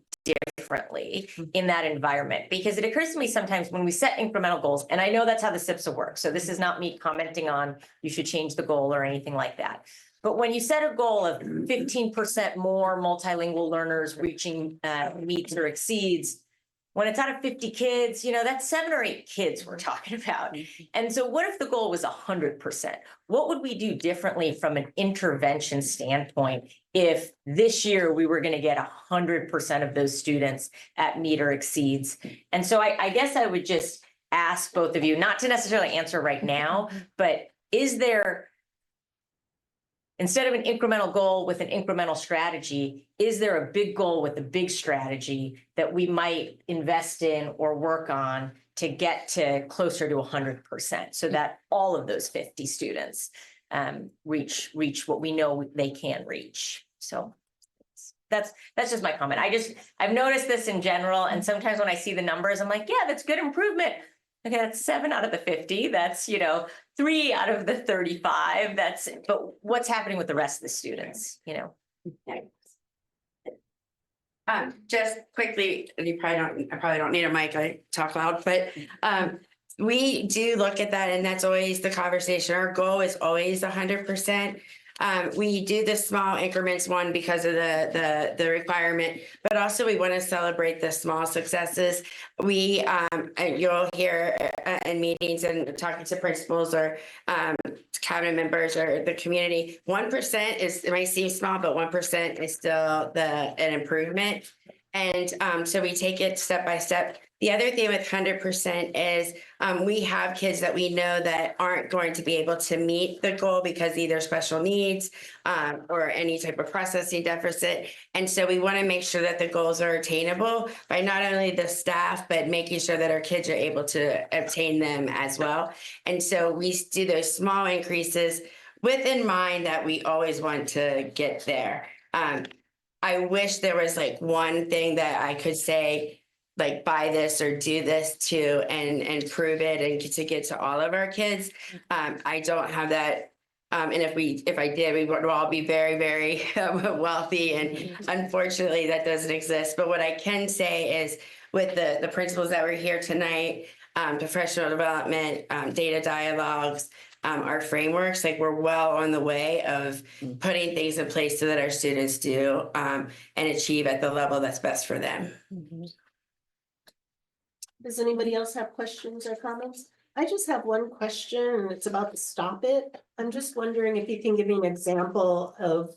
differently in that environment? Because it occurs to me sometimes when we set incremental goals, and I know that's how the SIPSA works, so this is not me commenting on you should change the goal or anything like that. But when you set a goal of 15% more multilingual learners reaching meets or exceeds, when it's out of 50 kids, that's 7 or 8 kids we're talking about. And so what if the goal was 100%? What would we do differently from an intervention standpoint if this year we were going to get 100% of those students at meet or exceeds? And so I guess I would just ask both of you, not to necessarily answer right now, but is there, instead of an incremental goal with an incremental strategy, is there a big goal with a big strategy that we might invest in or work on to get to closer to 100% so that all of those 50 students reach what we know they can reach? So that's just my comment. I've noticed this in general, and sometimes when I see the numbers, I'm like, yeah, that's good improvement. Okay, that's 7 out of the 50. That's, 3 out of the 35. But what's happening with the rest of the students, Just quickly, I probably don't need a mic, I talk loud, but we do look at that, and that's always the conversation. Our goal is always 100%. We do the small increments one because of the requirement, but also we want to celebrate the small successes. You'll hear in meetings and talking to principals or cabinet members or the community, 1% it might seem small, but 1% is still an improvement. And so we take it step by step. The other thing with 100% is we have kids that we know that aren't going to be able to meet the goal because either special needs or any type of processing deficit. And so we want to make sure that the goals are attainable by not only the staff, but making sure that our kids are able to obtain them as well. And so we do those small increases with in mind that we always want to get there. I wish there was like one thing that I could say, like buy this or do this to and prove it and to get to all of our kids. I don't have that. And if I did, we would all be very, very wealthy. And unfortunately that doesn't exist. But what I can say is with the principals that were here tonight, professional development, data dialogues, our frameworks, like we're well on the way of putting things in place so that our students do and achieve at the level that's best for them. Does anybody else have questions or comments? I just have one question, and it's about the Stop It. I'm just wondering if you can give me an example of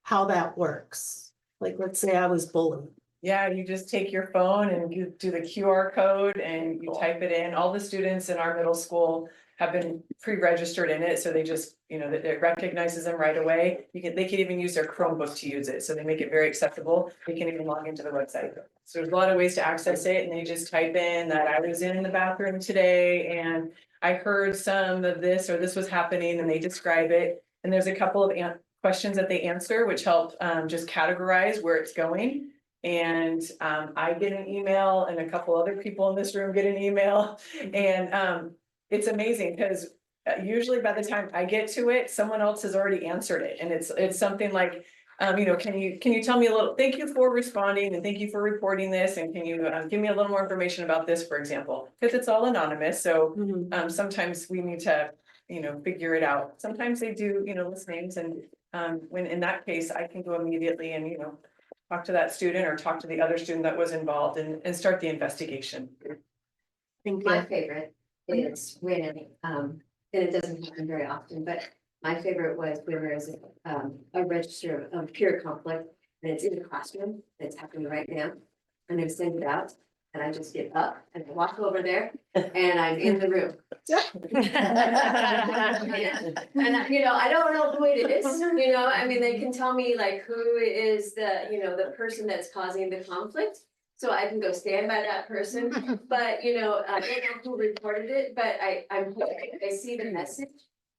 how that works. Like, let's say I was bullied. Yeah, you just take your phone and you do the QR code and you type it in. All the students in our middle school have been pre-registered in it, so they just, it recognizes them right away. They can even use their Chromebook to use it, so they make it very acceptable. They can even log into the website. So there's a lot of ways to access it, and they just type in that I was in the bathroom today and I heard some of this or this was happening, and they describe it. And there's a couple of questions that they answer, which help just categorize where it's going. And I get an email, and a couple other people in this room get an email, and it's amazing because usually by the time I get to it, someone else has already answered it. And it's something like, can you tell me a little, thank you for responding and thank you for reporting this. And can you give me a little more information about this, for example, because it's all anonymous. So sometimes we need to, figure it out. Sometimes they do, listenings and when in that case, I can go immediately and, talk to that student or talk to the other student that was involved and start the investigation. My favorite is when, and it doesn't happen very often, but my favorite was when there's a register of peer conflict and it's in the classroom, it's happening right now. And I send it out and I just get up and I walk over there and I'm in the room. And I don't know who it is, I mean, they can tell me like who is the, the person that's causing the conflict. So I can go stand by that person, but I don't know who reported it, but I see the message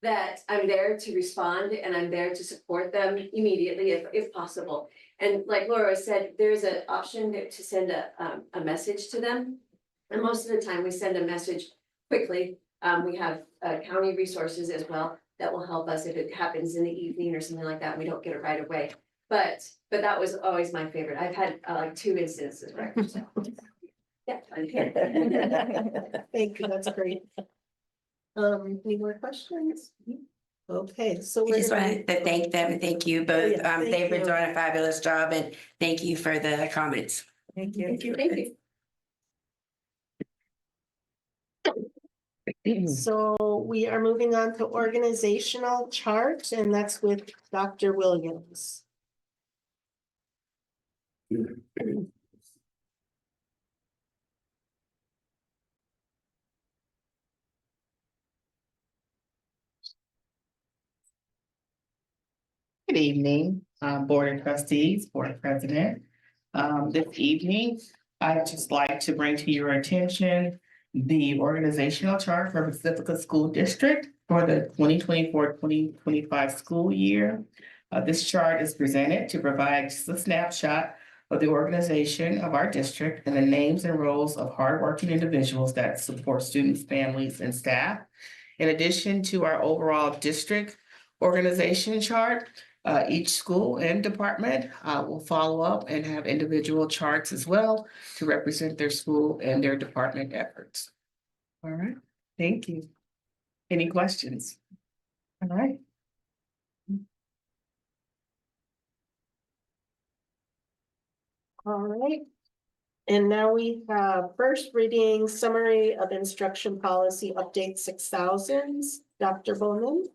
that I'm there to respond and I'm there to support them immediately if possible. And like Laura said, there's an option to send a message to them. And most of the time we send a message quickly. We have county resources as well that will help us if it happens in the evening or something like that. We don't get it right away. But that was always my favorite. I've had like 2 instances, right? So, yeah. Thank you, that's great. Any more questions? Okay, so I we're just gonna. wanted to thank them. Thank you both. Yeah, thank They've been you. doing a fabulous job and thank you for the comments. Thank you. Thank you. So we are moving on to organizational chart, and that's with Dr. Williams. Good evening, Board of Trustees, Board President. This evening, I'd just like to bring to your attention the organizational chart for Pacifica School District for the 2024-2025 school year. This chart is presented to provide just a snapshot of the organization of our district and the names and roles of hardworking individuals that support students, families, and staff. In addition to our overall district organization chart, each school and department will follow up and have individual charts as well to represent their school and their department efforts. All right, thank you. Any questions? All right. All right. And now we have first reading summary of instruction policy update 6000. Dr. Bowman.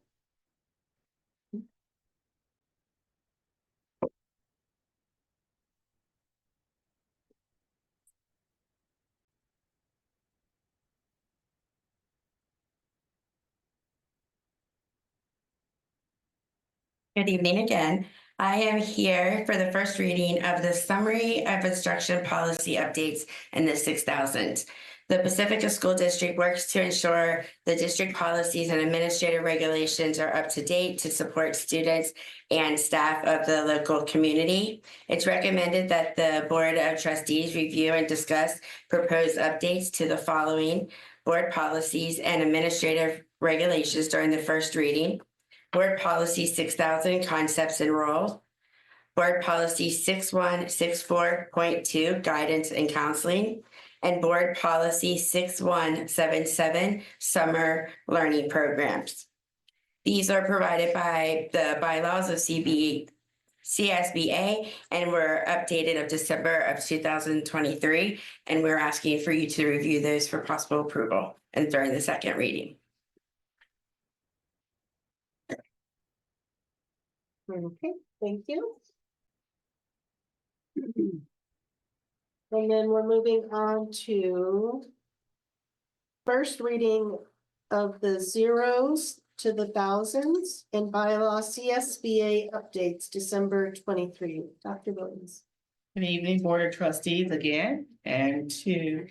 Good evening again. I am here for the first reading of the summary of instruction policy updates in the 6000s. The Pacifica School District works to ensure the district policies and administrative regulations are up to date to support students and staff of the local community. It's recommended that the Board of Trustees review and discuss proposed updates to the following board policies and administrative regulations during the first reading. Board Policy 6000 Concepts and Roles. Board Policy 6164.2 Guidance and Counseling. And Board Policy 6177 Summer Learning Programs. These are provided by the bylaws of CSBA and were updated of December of 2023. And we're asking for you to review those for possible approval and during the second reading. Okay, thank you. And then we're moving on to first reading of the zeros to the thousands and bylaw CSBA updates December 23. Dr. Williams. Good evening, Board of Trustees again, and to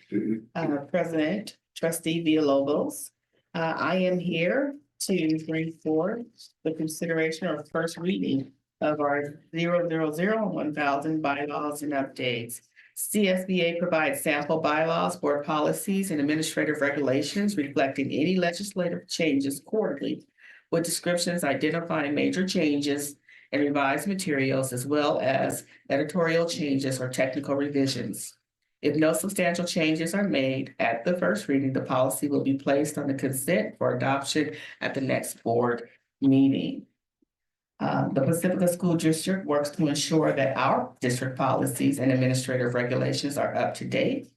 President Trustee Villalobos. I am here to bring forth the consideration or first reading of our 000-1000 bylaws and updates. CSBA provides sample bylaws, board policies, and administrative regulations reflecting any legislative changes quarterly, with descriptions identifying major changes and revised materials, as well as editorial changes or technical revisions. If no substantial changes are made at the first reading, the policy will be placed on the consent for adoption at the next board meeting. The Pacifica School District works to ensure that our district policies and administrative regulations are up to date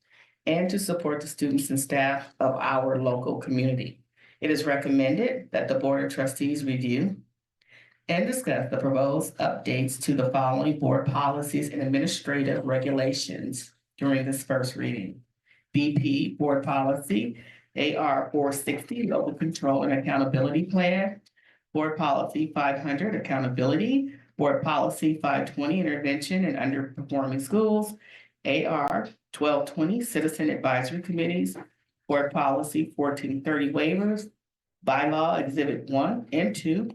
and to support the students and staff of our local community. It is recommended that the Board of Trustees review and discuss the proposed updates to the following board policies and administrative regulations during this first reading. BP Board Policy, AR 460, Local Control and Accountability Plan, Board Policy 500, Accountability, Board Policy 520, Intervention in Underperforming Schools, AR 1220, Citizen Advisory Committees, Board Policy 1430, Waivers, Bylaw Exhibit 1 and 2,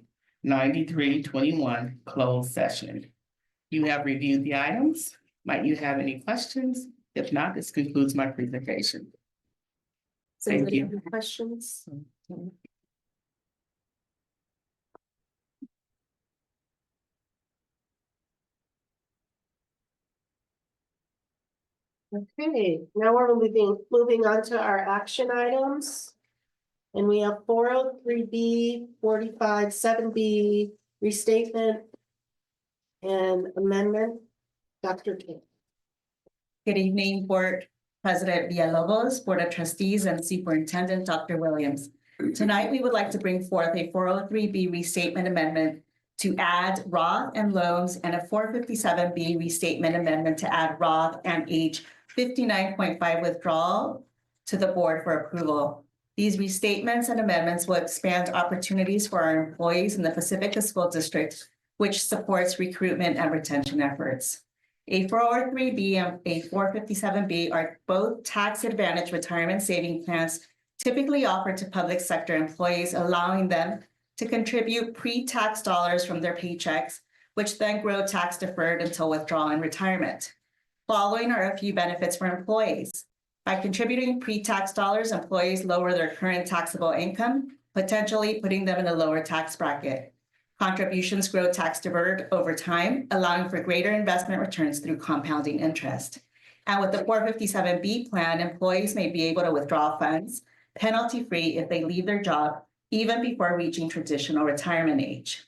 9321, Closed Session. You have reviewed the items. Might you have any questions? If not, this concludes my presentation. Does Thank anybody you. have any questions? Okay, now we're moving on to our action items. And we have 403B, 45, 7B, restatement and amendment. Dr. King. Good evening, Board President Villalobos, Board of Trustees, and Superintendent Dr. Williams. Tonight, we would like to bring forth a 403B restatement amendment to add Roth and loans and a 457B restatement amendment to add Roth and age 59.5 withdrawal to the board for approval. These restatements and amendments will expand opportunities for our employees in the Pacifica School District, which supports recruitment and retention efforts. A 403B and a 457B are both tax advantage retirement saving plans typically offered to public sector employees, allowing them to contribute pre-tax dollars from their paychecks, which then grow tax deferred until withdrawal and retirement. Following are a few benefits for employees. By contributing pre-tax dollars, employees lower their current taxable income, potentially putting them in a lower tax bracket. Contributions grow tax deferred over time, allowing for greater investment returns through compounding interest. And with the 457B plan, employees may be able to withdraw funds penalty-free if they leave their job, even before reaching traditional retirement age.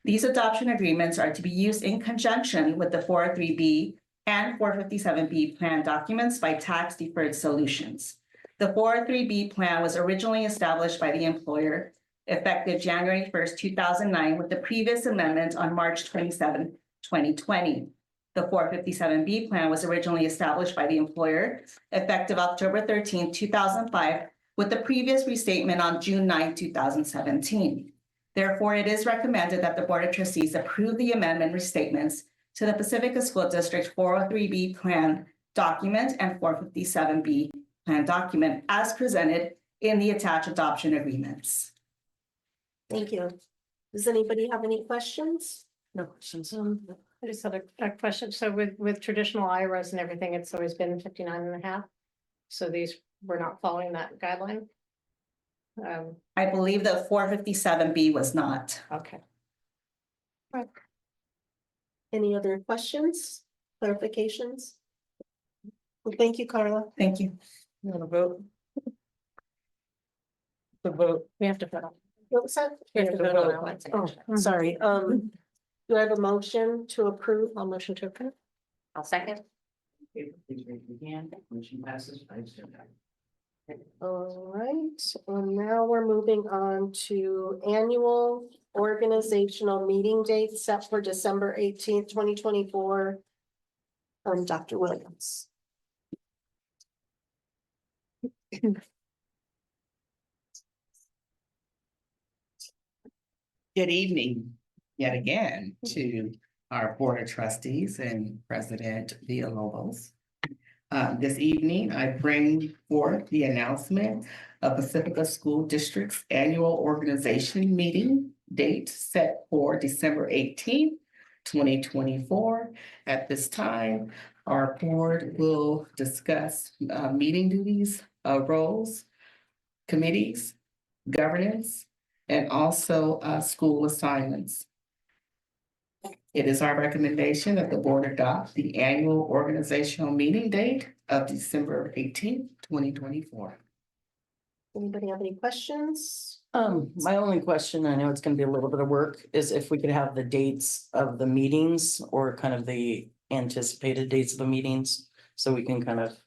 These adoption agreements are to be used in conjunction with the 403B and 457B plan documents by Tax Deferred Solutions. The 403B plan was originally established by the employer, effective January 1st, 2009, with the previous amendment on March 27, 2020. The 457B plan was originally established by the employer, effective October 13, 2005, with the previous restatement on June 9, 2017. Therefore, it is recommended that the Board of Trustees approve the amendment restatements to the Pacifica School District 403B plan document and 457B plan document as presented in the attached adoption agreements. Thank you. Does anybody have any questions? No questions. I just had a question. So with traditional IRAs and everything, it's always been 59.5. So these, we're not following that guideline? I believe the 457B was not. Okay. Any other questions, clarifications? Well, thank you, Carla. Thank you. You want to vote? The vote, we have to vote. What was that? We have to vote on that one. Oh, sorry. Do I have a motion to approve? I'll motion to approve. I'll second. Motion passes 5-0. All right, and now we're moving on to annual organizational meeting dates set for December 18th, 2024. Dr. Williams. Good evening yet again to our Board of Trustees and President Villalobos. This evening, I bring forth the announcement of Pacifica School District's annual organization meeting date set for December 18th, 2024. At this time, our board will discuss meeting duties, roles, committees, governance, and also school assignments. It is our recommendation that the board adopt the annual organizational meeting date of December 18th, 2024. Anybody have any questions? My only question, I know it's gonna be a little bit of work, is if we could have the dates of the meetings or kind of the anticipated dates of the meetings, so we can kind of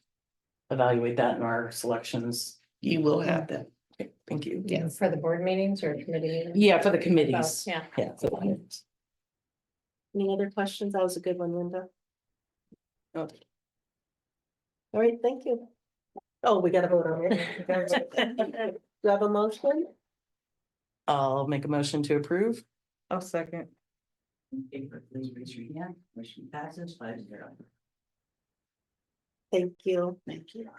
evaluate that in our selections. You will have them. Okay, thank you. Yes. For the board meetings or committee meetings? Yeah, for the committees. Yeah. Yeah. for the committees. Any other questions? That was a good one, Linda. Okay. All right, thank you. Oh, we gotta vote on it. Do you have a motion? I'll make a motion to approve. I'll second. Please raise your hand. Motion passes 5-0. Thank you. Thank you.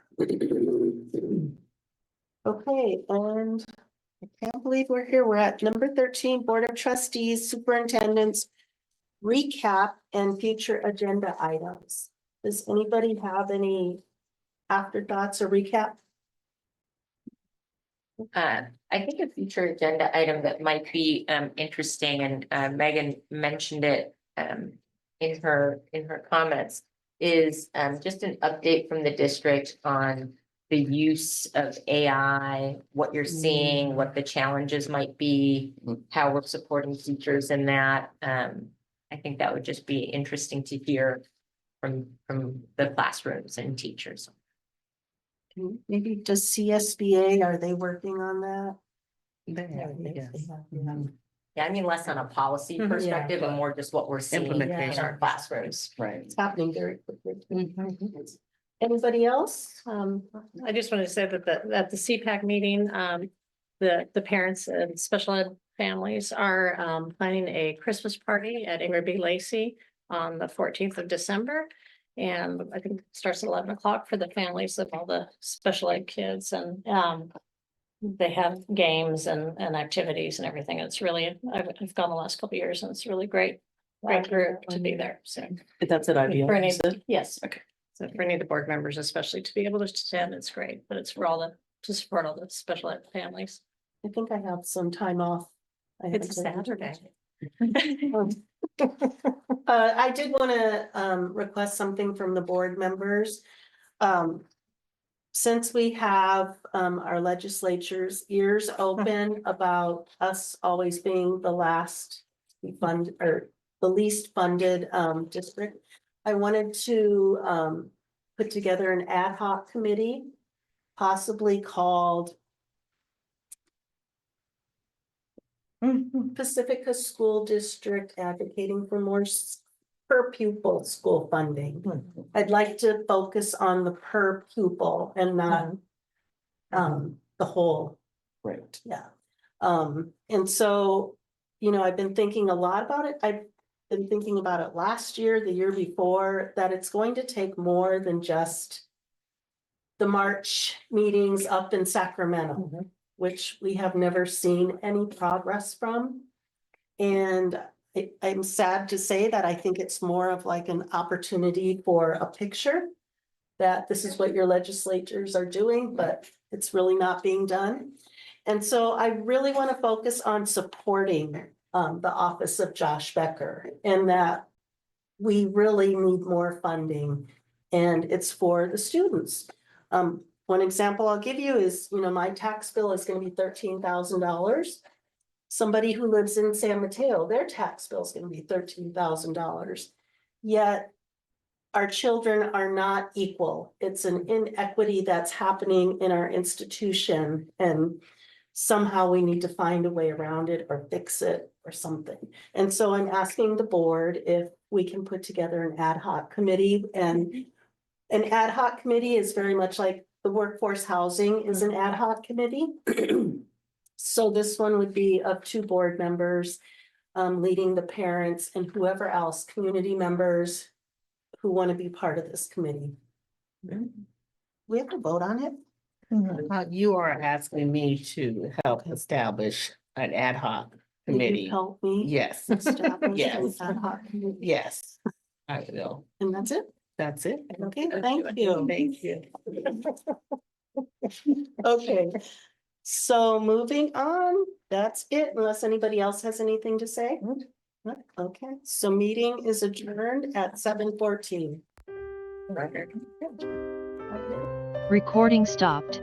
Okay, and I can't believe we're here. We're at number 13, Board of Trustees, Superintendent's recap and future agenda items. Does anybody have any afterthoughts or recap? I think a future agenda item that might be interesting, and Megan mentioned it in her comments, is just an update from the district on the use of AI, what you're seeing, what the challenges might be, how we're supporting teachers in that. I think that would just be interesting to hear from the classrooms and teachers. Maybe does CSBA, are they working on that? Yeah, I mean, less on a policy perspective and more just what we're seeing in Implementation. our classrooms. Right. It's happening very quickly. Anybody else? I just wanted to say that at the CPAC meeting, the parents and special ed families are planning a Christmas party at Ingrid B. Lacey on the 14th of December. And I think it starts at 11 o'clock for the families of all the special ed kids, and they have games and activities and everything. It's really, I've gone the last couple of years, and it's really great group to be there, so. That's at IBM. For any- you said? Yes. Okay. So for any of the board members, especially to be able to attend, it's great, but it's for to support all the special ed families. I think I have some time off. I haven't It's a taken too Saturday. much. I did want to request something from the board members. Since we have our legislature's ears open about us always being the last fund or the least funded district, I wanted to put together an ad hoc committee, possibly called Pacifica School District Advocating for More Per Pupil School Funding. I'd like to focus on the per pupil and not the whole. Right. Yeah. And so, you know, I've been thinking a lot about it. I've been thinking about it last year, the year before, that it's going to take more than just the March meetings up in Sacramento, which we have never seen any progress from. And I'm sad to say that I think it's more of like an opportunity for a picture that this is what your legislators are doing, but it's really not being done. And so I really want to focus on supporting the office of Josh Becker, and that we really need more funding, and it's for the students. One example I'll give you is, you know, my tax bill is going to be $13,000. Somebody who lives in San Mateo, their tax bill is going to be $13,000. Yet our children are not equal. It's an inequity that's happening in our institution, and somehow we need to find a way around it or fix it or something. And so I'm asking the board if we can put together an ad hoc committee. And an ad hoc committee is very much like the workforce housing is an ad hoc committee. So this one would be of 2 board members leading the parents and whoever else, community members who want to be part of this committee. We have to vote on it. You are asking me to help establish an ad hoc Will you committee. help me? Yes, establish Yes. an ad hoc committee? yes, I will. And that's it? That's it. Okay, thank you. Thank you. Okay, so moving on, that's it, unless anybody else has anything to say. Okay, so meeting is adjourned at 7:14. Recording stopped.